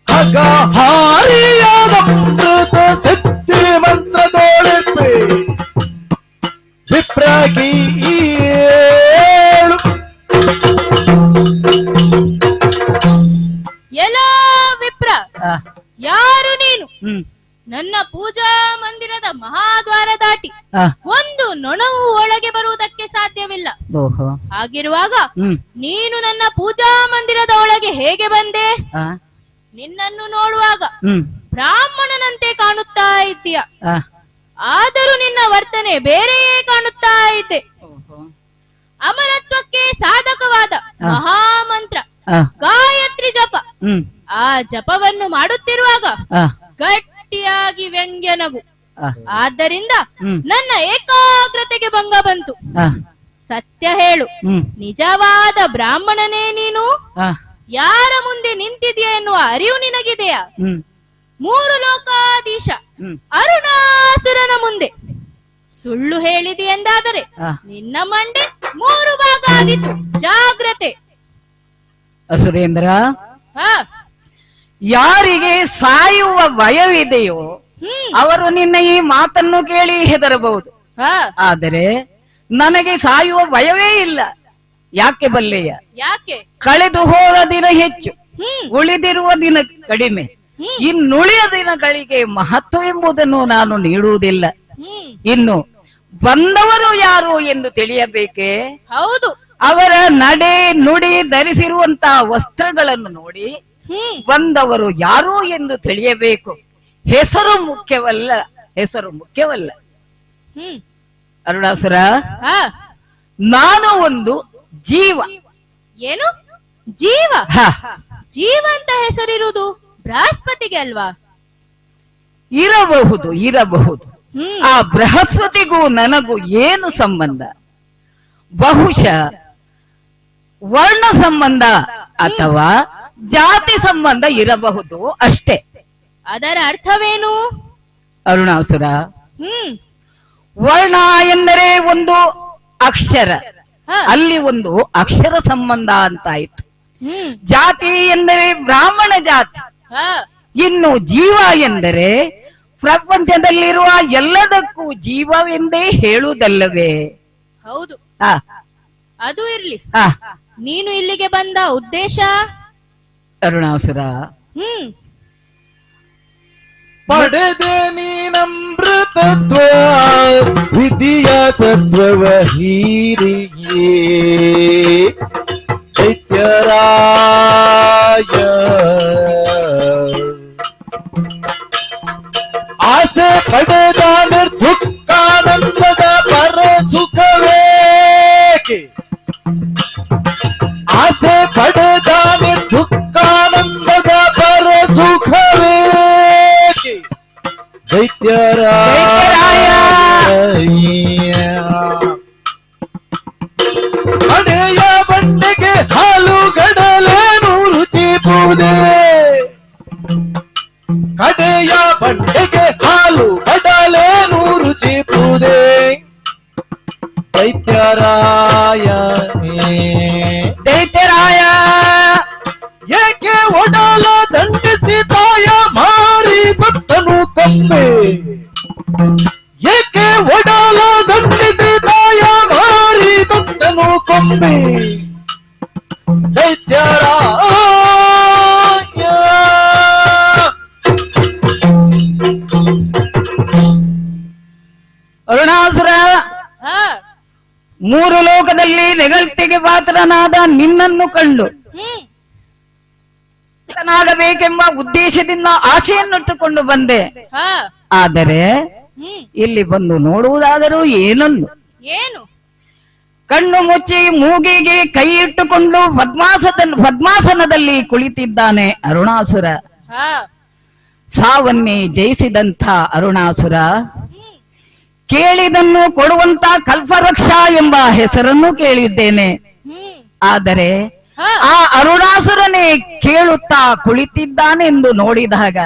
ಹಗ ಹಾರಿಯಾದ ಅಮೃತ ಸಿದ್ಧಿ ಮಂತ್ರ ತೋಳಿಪೆ. ವಿಪ್ರ ಕೇಳು, ಎಲ ವಿಪ್ರ, ಯಾರು ನೀನು? ನನ್ನ ಪೂಜಾ ಮಂದಿರದ ಮಹಾದ್ವಾರ ದಾಟಿ ಒಂದು ನೊಣವು ಒಳಗೆ ಬರುವುದಕ್ಕೆ ಸಾಧ್ಯವಿಲ್ಲ. ಹಾಗಿರುವಾಗ ನೀನು ನನ್ನ ಪೂಜಾ ಮಂದಿರದ ಒಳಗೆ ಹೇಗೆ ಬಂದೆ? ನಿನ್ನನ್ನು ನೋಡುವಾಗ ಬ್ರಾಹ್ಮಣನಂತೆ ಕಾಣುತ್ತಾ ಇದ್ದೀಯ, ಆದರೂ ನಿನ್ನ ವರ್ತನೆ ಬೇರೆಯೇ ಕಾಣುತ್ತಾ ಇದ್ದೆ. ಅಮರತ್ವಕ್ಕೆ ಸಾಧಕವಾದ ಮಹಾಮಂತ್ರ ಗಾಯತ್ರಿ ಜಪ, ಆ ಜಪವನ್ನು ಮಾಡುತ್ತಿರುವಾಗ ಗಟ್ಟಿಯಾಗಿ ವ್ಯಂಗ್ಯ ನಗು. ಆದ್ದರಿಂದ ನನ್ನ ಏಕಾಗ್ರತೆಗೆ ಭಂಗ ಬಂತು. ಸತ್ಯ ಹೇಳು, ನಿಜವಾದ ಬ್ರಾಹ್ಮಣನೇ ನೀನು? ಯಾರ ಮುಂದೆ ನಿಂತಿದೆಯಾ ಎನ್ನುವ ಅರಿವು ನಿನಗಿದೆಯಾ? ಮೂರು ಲೋಕಾಧೀಶ ಅರುಣಾಸುರನ ಮುಂದೆ ಸುಳ್ಳು ಹೇಳಿದೆ ಎಂದಾದರೆ ನಿನ್ನ ಮಂಡೆ ಮೂರು ಭಾಗ ಆದಿತು. ಜಾಗ್ರತೆ. ಅಸುರೇಂದ್ರ, ಯಾರಿಗೆ ಸಾಯುವ ಭಯವಿದೆಯೋ ಅವರು ನಿನ್ನ ಈ ಮಾತನ್ನು ಕೇಳಿ ಹೆದರಬಹುದು. ಆದರೆ ನನಗೆ ಸಾಯುವ ಭಯವೇ ಇಲ್ಲ. ಯಾಕೆ ಬಲ್ಲೆಯ? ಯಾಕೆ? ಕಳೆದು ಹೋದ ದಿನ ಹೆಚ್ಚು, ಉಳಿದಿರುವ ದಿನ ಕಡಿಮೆ. ಇನ್ನುಳಿಯ ದಿನಗಳಿಗೆ ಮಹತ್ವ ಎಂಬುದನ್ನು ನಾನು ನೀಡುವುದಿಲ್ಲ. ಇನ್ನು ಬಂದವರು ಯಾರು ಎಂದು ತಿಳಿಯಬೇಕೆ? ಹೌದು. ಅವರ ನಡೆ ನುಡಿ ಧರಿಸಿರುವಂತಹ ವಸ್ತ್ರಗಳನ್ನು ನೋಡಿ ಬಂದವರು ಯಾರು ಎಂದು ತಿಳಿಯಬೇಕು. ಹೆಸರು ಮುಖ್ಯವಲ್ಲ. ಅರುಣಾಸುರ, ನಾನು ಒಂದು ಜೀವ. ಏನು ಜೀವ? ಜೀವ ಅಂತ ಹೆಸರಿರುವುದು ಬೃಹಸ್ಪತಿಗೆ ಅಲ್ವಾ? ಇರಬಹುದು. ಆ ಬೃಹಸ್ಪತಿಗೂ ನನಗೂ ಏನು ಸಂಬಂಧ? ಬಹುಶಃ ವರ್ಣ ಸಂಬಂಧ ಅಥವಾ ಜಾತಿ ಸಂಬಂಧ ಇರಬಹುದು ಅಷ್ಟೇ. ಅದರ ಅರ್ಥವೇನು? ಅರುಣಾಸುರ, ವರ್ಣ ಎಂದರೆ ಒಂದು ಅಕ್ಷರ, ಅಲ್ಲಿ ಒಂದು ಅಕ್ಷರ ಸಂಬಂಧ ಅಂತಾಯ್ತು. ಜಾತಿ ಎಂದರೆ ಬ್ರಾಹ್ಮಣ ಜಾತಿ. ಇನ್ನು ಜೀವ ಎಂದರೆ ಪ್ರಪಂಚದಲ್ಲಿರುವ ಎಲ್ಲದಕ್ಕೂ ಜೀವವೆಂದೇ ಹೇಳುವುದಲ್ಲವೇ? ಹೌದು. ಆ, ಅದು ಇರ್ಲಿ, ಆ, ನೀನು ಇಲ್ಲಿಗೆ ಬಂದ ಉದ್ದೇಶ? ಅರುಣಾಸುರ, ಪಡೆದೆ ನೀನಮೃತತ್ವ ವಿಧಿಯ ಸತ್ವವ ಹೀರಿಯೇ ದೈತ್ಯರಾಯ ಆಸೆ ಪಡೆದ ನಿರ್ದುಃಖಾನಂದದ ಪರ ಸುಖವೇಕೆ? ಆಸೆ ಪಡೆದ ನಿರ್ದುಃಖಾನಂದದ ಪರ ಸುಖವೇಕೆ? ದೈತ್ಯರಾಯ ಹಣೆಯ ಬಂಡೆಗೆ ಹಾಲು ಗಡಲೇನು ರುಚಿ ಪೂದೆ. ಕಡೆಯ ಬಂಡೆಗೆ ಹಾಲು ಗಡಲೇನು ರುಚಿ ಪೂದೆ. ದೈತ್ಯರಾಯ ದೈತ್ಯರಾಯ ಏಕೆ ಒಡಲ ದಂಡಿಸಿ ತಾಯ ಮಾರಿ ದತ್ತನು ಕೊಂಬೆ? ಏಕೆ ಒಡಲ ದಂಡಿಸಿ ತಾಯ ಮಾರಿ ದತ್ತನು ಕೊಂಬೆ? ದೈತ್ಯರಾಯ ಅರುಣಾಸುರ, ಮೂರು ಲೋಕದಲ್ಲಿ ನೆಗಳ್ತಿಗೆ ಪಾತ್ರನಾದ ನಿನ್ನನ್ನು ಕಂಡು ಆಗಬೇಕೆಂಬ ಉದ್ದೇಶದಿಂದ ಆಶೆಯನ್ನಿಟ್ಟುಕೊಂಡು ಬಂದೆ. ಆದರೆ ಇಲ್ಲಿ ಬಂದು ನೋಡುವುದಾದರೂ ಏನನ್ನು? ಏನು? ಕಣ್ಣು ಮುಚ್ಚಿ ಮೂಗಿಗೆ ಕೈ ಇಟ್ಟುಕೊಂಡು ಪದ್ಮಾಸನದಲ್ಲಿ ಕುಳಿತಿದ್ದಾನೆ ಅರುಣಾಸುರ. ಸಾವನ್ನೇ ಜಯಿಸಿದಂಥ ಅರುಣಾಸುರ ಕೇಳಿದನ್ನು ಕೊಡುವಂತ ಕಲ್ಪವೃಕ್ಷ ಎಂಬ ಹೆಸರನ್ನು ಕೇಳಿದ್ದೇನೆ. ಆದರೆ ಆ ಅರುಣಾಸುರನೇ ಕೇಳುತ್ತಾ ಕುಳಿತಿದ್ದಾನೆಂದು ನೋಡಿದಾಗ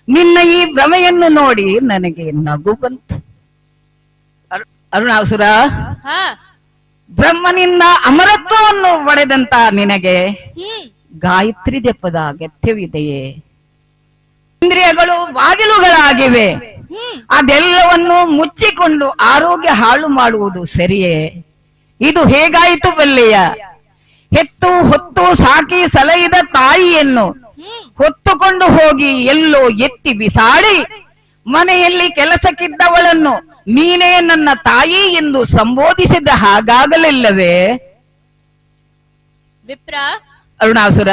ನಿನ್ನ ಈ ಭ್ರಮೆಯನ್ನು ನೋಡಿ ನನಗೆ ನಗು ಬಂತು. ಅರುಣಾಸುರ, ಬ್ರಹ್ಮನಿಂದ ಅಮರತ್ವವನ್ನು ಪಡೆದಂತ ನಿನಗೆ ಗಾಯತ್ರಿ ಜಪದ ಅಗತ್ಯವಿದೆಯೇ? ಇಂದ್ರಿಯಗಳು ಬಾಗಿಲುಗಳಾಗಿವೆ, ಅದೆಲ್ಲವನ್ನು ಮುಚ್ಚಿಕೊಂಡು ಆರೋಗ್ಯ ಹಾಳು ಮಾಡುವುದು ಸರಿಯೇ? ಇದು ಹೇಗಾಯಿತು ಬಲ್ಲೆಯ? ಹೆತ್ತು ಹೊತ್ತು ಸಾಕಿ ಸಲಹಿದ ತಾಯಿಯನ್ನು ಹೊತ್ತುಕೊಂಡು ಹೋಗಿ ಎಲ್ಲೋ ಎತ್ತಿ ಬಿಸಾಡಿ ಮನೆಯಲ್ಲಿ ಕೆಲಸಕ್ಕಿದ್ದವಳನ್ನು ನೀನೇ ನನ್ನ ತಾಯಿ ಎಂದು ಸಂಬೋಧಿಸಿದ ಹಾಗಾಗಲಿಲ್ಲವೇ? ವಿಪ್ರ, ಅರುಣಾಸುರ,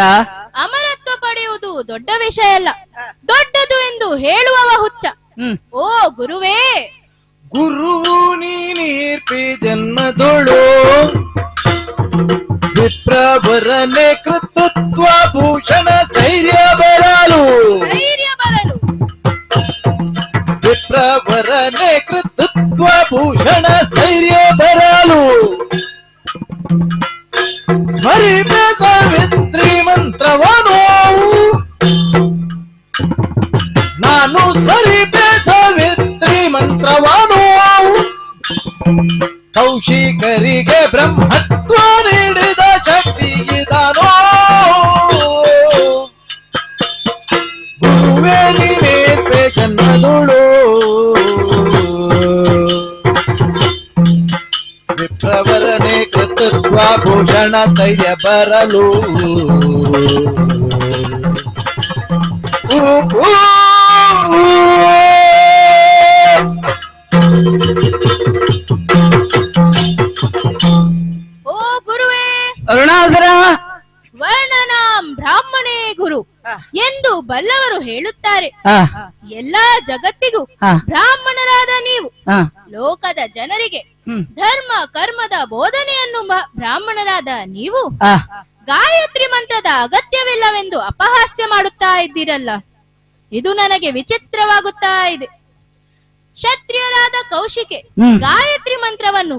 ಅಮರತ್ವ ಪಡೆಯುವುದು ದೊಡ್ಡ ವಿಷಯ ಅಲ್ಲ, ದೊಡ್ಡದು ಎಂದು ಹೇಳುವವ ಹುಚ್ಚ. ಓ ಗುರುವೇ, ಗುರುವು ನೀನೀರ್ಪಿ ಜನ್ಮದೊಳು ವಿಪ್ರವರನೆ ಕೃತತ್ವ ಭೂಷಣ ಸ್ಥೈರ್ಯ ಬರಲು. ವಿಪ್ರವರನೆ ಕೃತತ್ವ ಭೂಷಣ ಸ್ಥೈರ್ಯ ಬರಲು. ಸ್ಮರಿಪೆ ಸಾವಿತ್ರಿ ಮಂತ್ರವನು ನಾನು, ಸ್ಮರಿಪೆ ಸಾವಿತ್ರಿ ಮಂತ್ರವನು. ಕೌಶಿಕರಿಗೆ ಬ್ರಹ್ಮತ್ವ ನೀಡಿದ ಶಕ್ತಿ ಇದನೋ. ಗುರುವೇ ನೀನೇರ್ಪೆ ಜನ್ಮದೊಳು ವಿಪ್ರವರನೆ ಕೃತತ್ವ ಭೂಷಣ ಸ್ಥೈರ್ಯ ಬರಲು. ಓ ಗುರುವೇ, ಅರುಣಾಸುರ, ವರ್ಣನಾಂ ಬ್ರಾಹ್ಮಣೇ ಗುರು ಎಂದು ಬಲ್ಲವರು ಹೇಳುತ್ತಾರೆ. ಎಲ್ಲಾ ಜಗತ್ತಿಗೂ ಬ್ರಾಹ್ಮಣರಾದ ನೀವು ಲೋಕದ ಜನರಿಗೆ ಧರ್ಮ ಕರ್ಮದ ಬೋಧನೆಯನ್ನು ಬ್ರಾಹ್ಮಣರಾದ ನೀವು ಗಾಯತ್ರಿ ಮಂತ್ರದ ಅಗತ್ಯವಿಲ್ಲವೆಂದು ಅಪಹಾಸ್ಯ ಮಾಡುತ್ತಾ ಇದ್ದೀರಲ್ಲ, ಇದು ನನಗೆ ವಿಚಿತ್ರವಾಗುತ್ತಾ ಇದೆ. ಕ್ಷತ್ರಿಯರಾದ ಕೌಶಿಕೆ ಹ್ಮ್. ಗಾಯತ್ರಿ ಮಂತ್ರವನ್ನು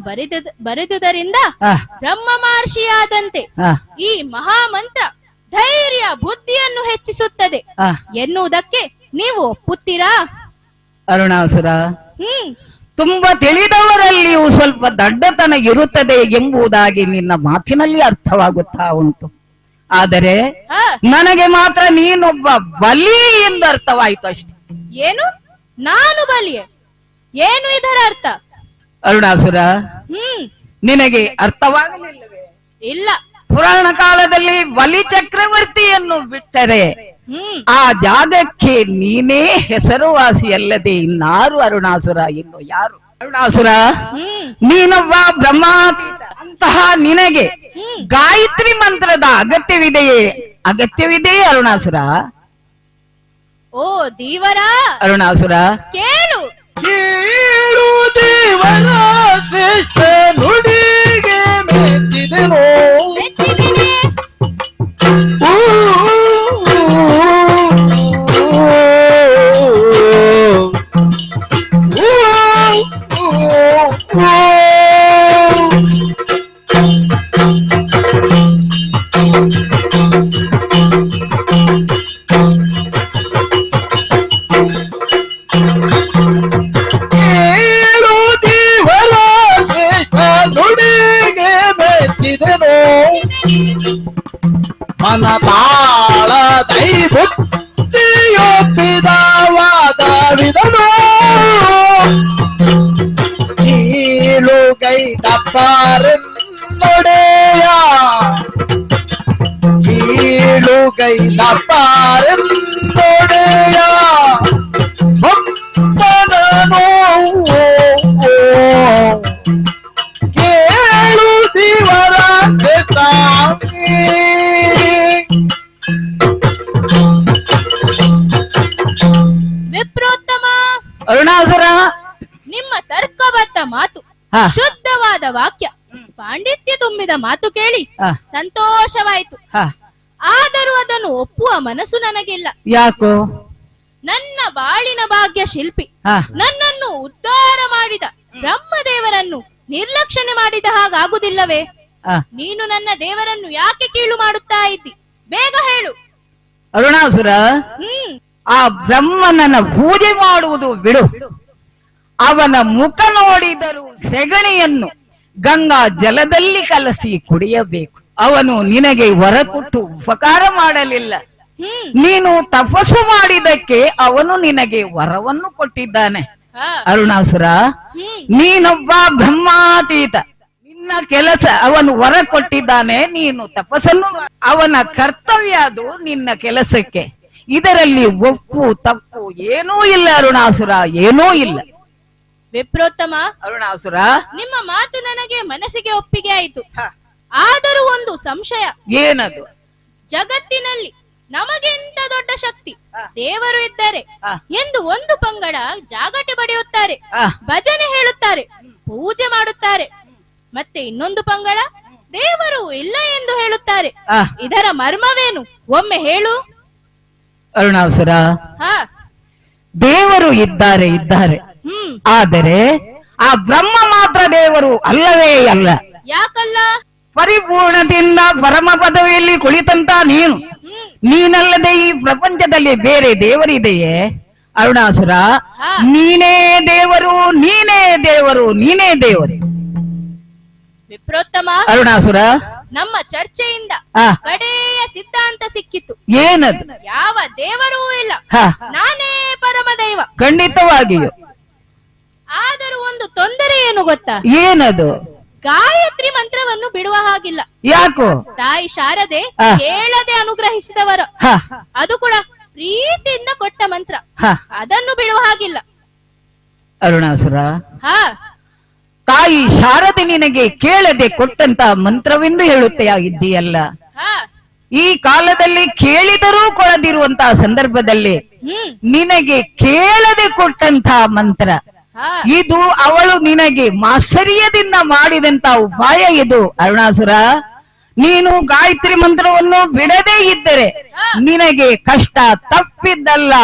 ಬರೆದುದರಿಂದ ಆ, ಬ್ರಹ್ಮ ಮಹರ್ಷಿಯಾದಂತೆ ಆ, ಈ ಮಹಾಮಂತ್ರ ಧೈರ್ಯ ಬುದ್ಧಿಯನ್ನು ಹೆಚ್ಚಿಸುತ್ತದೆ ಆ. ಎನ್ನುವುದಕ್ಕೆ ನೀವು ಒಪ್ಪುತ್ತೀರಾ? ಅರುಣಾಸುರ, ಹ್ಮ್ ತುಂಬಾ ತಿಳಿದವರಲ್ಲಿಯೂ ಸ್ವಲ್ಪ ದಡ್ಡತನ ಇರುತ್ತದೆ ಎಂಬುದಾಗಿ ನಿನ್ನ ಮಾತಿನಲ್ಲಿ ಅರ್ಥವಾಗುತ್ತಾ ಉಂಟು. ಆದರೆ ಆ, ನನಗೆ ಮಾತ್ರ ನೀನೊಬ್ಬ ಬಲಿ ಎಂದು ಅರ್ಥವಾಯಿತು ಅಷ್ಟೇ. ಏನು ನಾನು ಬಲಿಯೆ? ಏನು ಇದರ ಅರ್ಥ? ಅರುಣಾಸುರ, ಹ್ಮ್ ನಿನಗೆ ಅರ್ಥವಾಗಲಿಲ್ಲವೇ? ಇಲ್ಲ. ಪುರಾಣ ಕಾಲದಲ್ಲಿ ಬಲಿ ಚಕ್ರವರ್ತಿಯನ್ನು ಬಿಟ್ಟರೆ ಹ್ಮ್ ಆ ಜಾಗಕ್ಕೆ ನೀನೇ ಹೆಸರುವಾಸಿಯಲ್ಲದೆ ಇನ್ನಾರು ಅರುಣಾಸುರ, ಇನ್ನು ಯಾರು? ಅರುಣಾಸುರ, ಹ್ಮ್ ನೀನೊಬ್ಬ ಬ್ರಹ್ಮಾತೀತ. ಅಂತಹ ನಿನಗೆ ಗಾಯತ್ರಿ ಮಂತ್ರದ ಅಗತ್ಯವಿದೆಯೇ ಅರುಣಾಸುರ? ಓ ದೀವರ, ಅರುಣಾಸುರ, ಕೇಳು. ಕೇಳು ದೇವರ ಶ್ರೇಷ್ಠ ನುಡಿಗೆ ಮೆಚ್ಚಿದೆನೋ. ಮೆಚ್ಚಿದ್ದೀನಿ. ಊ, ಊ, ಊ, ಊ. ಕೇಳು ದೇವರ ಶ್ರೇಷ್ಠ ನುಡಿಗೆ ಮೆಚ್ಚಿದೆನೋ. ಮನ ತಾಳ ದೈ ಬುದ್ಧಿಯೊಪ್ಪಿದ ವಾದವಿದನು. ಕೀಳುಗೈ ದಪ್ಪಾರೆನ್ನೊಡೆಯ, ಕೀಳುಗೈ ದಪ್ಪಾರೆನ್ನೊಡೆಯ ಬಪ್ಪನನು. ಕೇಳು ದೇವರ ಶ್ರೇಷ್ಠ. ವಿಪ್ರೋತ್ತಮ, ಅರುಣಾಸುರ, ನಿಮ್ಮ ತರ್ಕಬದ್ಧ ಮಾತು, ಹಾ. ಶುದ್ಧವಾದ ವಾಕ್ಯ, ಪಾಂಡಿತ್ಯ ತುಂಬಿದ ಮಾತು ಕೇಳಿ ಹಾ. ಸಂತೋಷವಾಯಿತು. ಹ, ಆದರೂ ಅದನ್ನು ಒಪ್ಪುವ ಮನಸ್ಸು ನನಗಿಲ್ಲ. ಯಾಕೋ? ನನ್ನ ಬಾಳಿನ ಭಾಗ್ಯ ಶಿಲ್ಪಿ, ಹ, ನನ್ನನ್ನು ಉದ್ಧಾರ ಮಾಡಿದ ಬ್ರಹ್ಮದೇವರನ್ನು ನಿರ್ಲಕ್ಷಣೆ ಮಾಡಿದ ಹಾಗಾಗುವುದಿಲ್ಲವೇ? ಹ. ನೀನು ನನ್ನ ದೇವರನ್ನು ಯಾಕೆ ಕೀಳು ಮಾಡುತ್ತಾ ಇದ್ದಿ? ಬೇಗ ಹೇಳು. ಅರುಣಾಸುರ, ಹ್ಮ್ ಆ ಬ್ರಹ್ಮನನ್ನ ಪೂಜೆ ಮಾಡುವುದು ಬಿಡು. ಅವನ ಮುಖ ನೋಡಿದರೂ ಸೆಗಣಿಯನ್ನು ಗಂಗಾ ಜಲದಲ್ಲಿ ಕಲಸಿ ಕುಡಿಯಬೇಕು. ಅವನು ನಿನಗೆ ವರ ಕೊಟ್ಟು ಉಪಕಾರ ಮಾಡಲಿಲ್ಲ. ಹ್ಮ್ ನೀನು ತಪಸ್ಸು ಮಾಡಿದಕ್ಕೆ ಅವನು ನಿನಗೆ ವರವನ್ನು ಕೊಟ್ಟಿದ್ದಾನೆ. ಹಾ. ಅರುಣಾಸುರ, ಹ್ಮ್ ನೀನೊಬ್ಬ ಬ್ರಹ್ಮಾತೀತ. ನಿನ್ನ ಕೆಲಸ, ಅವನು ವರ ಕೊಟ್ಟಿದ್ದಾನೆ, ನೀನು ತಪಸ್ಸನ್ನು ಅವನ ಕರ್ತವ್ಯ, ಅದು ನಿನ್ನ ಕೆಲಸಕ್ಕೆ. ಇದರಲ್ಲಿ ಒಪ್ಪು ತಪ್ಪು ಏನೂ ಇಲ್ಲ ಅರುಣಾಸುರ, ಏನೂ ಇಲ್ಲ. ವಿಪ್ರೋತ್ತಮ, ಅರುಣಾಸುರ, ನಿಮ್ಮ ಮಾತು ನನಗೆ ಮನಸ್ಸಿಗೆ ಒಪ್ಪಿಗೆ ಆಯಿತು. ಆದರೂ ಒಂದು ಸಂಶಯ. ಏನದು? ಜಗತ್ತಿನಲ್ಲಿ ನಮಗಿಂತ ದೊಡ್ಡ ಶಕ್ತಿ ದೇವರು ಇದ್ದಾರೆ ಎಂದು ಒಂದು ಪಂಗಡ ಜಾಗಟೆ ಬಡಿಯುತ್ತಾರೆ, ಭಜನೆ ಹೇಳುತ್ತಾರೆ, ಪೂಜೆ ಮಾಡುತ್ತಾರೆ. ಮತ್ತೆ ಇನ್ನೊಂದು ಪಂಗಡ ದೇವರು ಇಲ್ಲ ಎಂದು ಹೇಳುತ್ತಾರೆ. ಇದರ ಮರ್ಮವೇನು? ಒಮ್ಮೆ ಹೇಳು. ಅರುಣಾಸುರ, ಹಾ. ದೇವರು ಇದ್ದಾರೆ. ಹ್ಮ್ ಆದರೆ ಆ ಬ್ರಹ್ಮ ಮಾತ್ರ ದೇವರು ಅಲ್ಲವೇ ಅಲ್ಲ. ಯಾಕಲ್ಲ? ಪರಿಪೂರ್ಣದಿಂದ ಪರಮ ಪದವಿಯಲ್ಲಿ ಕುಳಿತಂತ ನೀನು, ನೀನಲ್ಲದೆ ಈ ಪ್ರಪಂಚದಲ್ಲಿ ಬೇರೆ ದೇವರಿದೆಯೇ? ಅರುಣಾಸುರ, ನೀನೇ ದೇವರು, ನೀನೇ ದೇವರು, ನೀನೇ ದೇವರು. ವಿಪ್ರೋತ್ತಮ, ಅರುಣಾಸುರ, ನಮ್ಮ ಚರ್ಚೆಯಿಂದ ಆ. ಕಡೆಯ ಸಿದ್ಧಾಂತ ಸಿಕ್ಕಿತು. ಏನದು? ಯಾವ ದೇವರೂ ಇಲ್ಲ, ಹ, ನಾನೇ ಪರಮ ದೈವ. ಖಂಡಿತವಾಗಿಯೂ. ಆದರೂ ಒಂದು ತೊಂದರೆ ಏನು ಗೊತ್ತಾ? ಏನದು? ಗಾಯತ್ರಿ ಮಂತ್ರವನ್ನು ಬಿಡುವ ಹಾಗಿಲ್ಲ. ಯಾಕೋ? ತಾಯಿ ಶಾರದೆ ಆ. ಕೇಳದೆ ಅನುಗ್ರಹಿಸಿದವರು, ಹ, ಅದು ಕೂಡ ಪ್ರೀತಿಯಿಂದ ಕೊಟ್ಟ ಮಂತ್ರ, ಹ. ಅದನ್ನು ಬಿಡುವ ಹಾಗಿಲ್ಲ. ಅರುಣಾಸುರ, ಹಾ. ತಾಯಿ ಶಾರದೆ ನಿನಗೆ ಕೇಳದೆ ಕೊಟ್ಟಂತ ಮಂತ್ರವೆಂದು ಹೇಳುತ್ತೆಯಾಗಿದ್ದೀಯಲ್ಲ. ಹಾ. ಈ ಕಾಲದಲ್ಲಿ ಕೇಳಿದರೂ ಕೊಡದಿರುವಂತಹ ಸಂದರ್ಭದಲ್ಲಿ ಹ್ಮ್ ನಿನಗೆ ಕೇಳದೆ ಕೊಟ್ಟಂತಹ ಮಂತ್ರ ಹಾ. ಇದು, ಅವಳು ನಿನಗೆ ಮಾತ್ಸರ್ಯದಿಂದ ಮಾಡಿದಂತ ಉಪಾಯ ಇದು. ಅರುಣಾಸುರ, ನೀನು ಗಾಯತ್ರಿ ಮಂತ್ರವನ್ನು ಬಿಡದೇ ಇದ್ದರೆ ನಿನಗೆ ಕಷ್ಟ ತಪ್ಪಿದ್ದಲ್ಲ.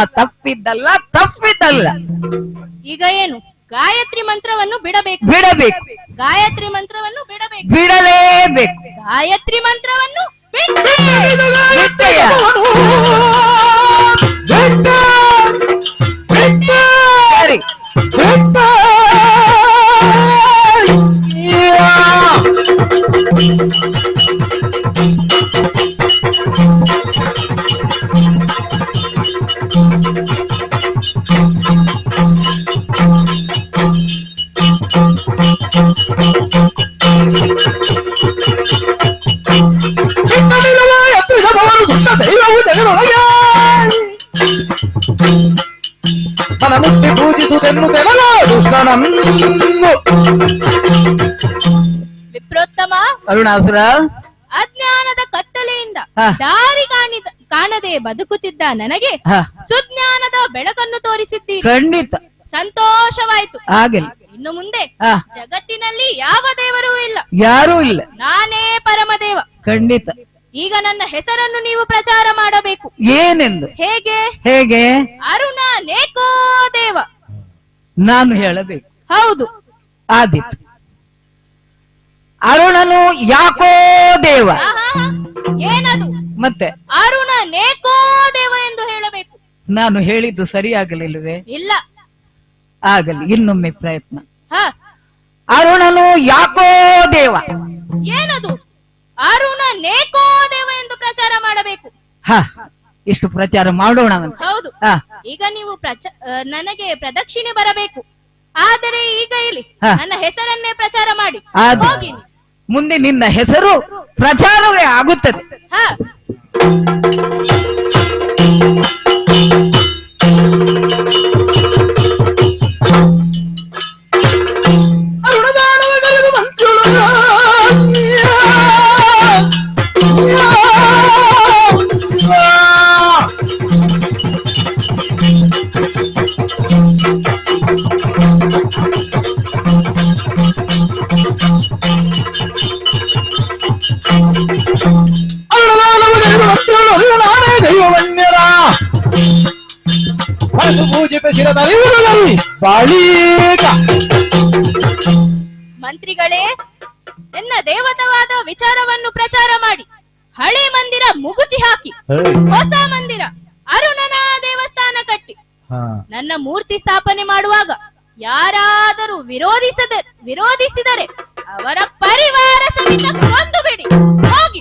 ಈಗ ಏನು? ಗಾಯತ್ರಿ ಮಂತ್ರವನ್ನು ಬಿಡಬೇಕು. ಬಿಡಬೇಕು. ಗಾಯತ್ರಿ ಮಂತ್ರವನ್ನು ಬಿಡಬೇಕು. ಬಿಡಲೇಬೇಕು. ಗಾಯತ್ರಿ ಮಂತ್ರವನ್ನು ಬಿಟ್ಟೆ. ಬಿಟ್ಟೆಯ? ಸರಿ. ಮನ ಮುಟ್ಟಿ ಪೂಜಿಸುವುದೆನ್ನು ತೆರಳ ದುಷ್ಟನನ್ನು. ವಿಪ್ರೋತ್ತಮ, ಅರುಣಾಸುರ, ಅಜ್ಞಾನದ ಕತ್ತಲೆಯಿಂದ ಹಾ. ದಾರಿ ಕಾಣದೆ ಬದುಕುತ್ತಿದ್ದ ನನಗೆ ಹಾ. ಸುಜ್ಞಾನದ ಬೆಳಕನ್ನು ತೋರಿಸಿದ್ದೀರಿ. ಖಂಡಿತ ಸಂತೋಷವಾಯಿತು. ಆಗಲಿ. ಇನ್ನು ಮುಂದೆ ಹಾ. ಜಗತ್ತಿನಲ್ಲಿ ಯಾವ ದೇವರೂ ಇಲ್ಲ, ಯಾರೂ ಇಲ್ಲ. ನಾನೇ ಪರಮದೇವ. ಖಂಡಿತ. ಈಗ ನನ್ನ ಹೆಸರನ್ನು ನೀವು ಪ್ರಚಾರ ಮಾಡಬೇಕು. ಏನೆಂದು? ಹೇಗೆ? ಹೇಗೆ? ಅರುಣ ನೇಕೋ ದೇವ. ನಾನು ಹೇಳಬೇಕು. ಹೌದು. ಆದಿತ್ತು. ಅರುಣನು ಯಾಕೋ ದೇವ. ಆಹಾ, ಏನದು? ಮತ್ತೆ ಅರುಣ ನೇಕೋ ದೇವ ಎಂದು ಹೇಳಬೇಕು. ನಾನು ಹೇಳಿದ್ದು ಸರಿಯಾಗಲಿಲ್ವೇ? ಇಲ್ಲ. ಆಗಲಿ, ಇನ್ನೊಮ್ಮೆ ಪ್ರಯತ್ನ. ಹ, ಅರುಣನು ಯಾಕೋ ದೇವ. ಏನದು? ಅರುಣ ನೇಕೋ ದೇವ ಎಂದು ಪ್ರಚಾರ ಮಾಡಬೇಕು. ಹ, ಇಷ್ಟು ಪ್ರಚಾರ ಮಾಡೋಣ ಅಂತ. ಹೌದು. ಹ. ಈಗ ನೀವು ನನಗೆ ಪ್ರದಕ್ಷಿಣೆ ಬರಬೇಕು. ಆದರೆ ಈಗ ಇಲ್ಲಿ ಹಾ. ನನ್ನ ಹೆಸರನ್ನೇ ಪ್ರಚಾರ ಮಾಡಿ ಆದ್ರೆ ಹೋಗಿ. ಮುಂದೆ ನಿನ್ನ ಹೆಸರು ಪ್ರಚಾರವೇ ಆಗುತ್ತದೆ. ಹ, ಅರುಣದಾನವಗರೆದು ಮಂತ್ರಿಯೊಳಗ ನಾನೇ ದೈವವನ್ಯರ ಮನಸ್ಸು ಪೂಜಿಪ ಶಿರದರಿವುಗಳಲ್ಲಿ ಬಾಳೀಗ. ಮಂತ್ರಿಗಳೇ, ಎನ್ನ ದೇವತವಾದ ವಿಚಾರವನ್ನು ಪ್ರಚಾರ ಮಾಡಿ ಹಳೆ ಮಂದಿರ ಮುಗುಚಿ ಹಾಕಿ ಹೊಸ ಮಂದಿರ ಅರುಣನ ದೇವಸ್ಥಾನ ಕಟ್ಟಿ ನನ್ನ ಮೂರ್ತಿ ಸ್ಥಾಪನೆ ಮಾಡುವಾಗ ಯಾರಾದರೂ ವಿರೋಧಿಸಿದರೆ ಅವರ ಪರಿವಾರ ಸಮೇತ ಕೊಂದು ಬಿಡಿ. ಹೋಗಿ.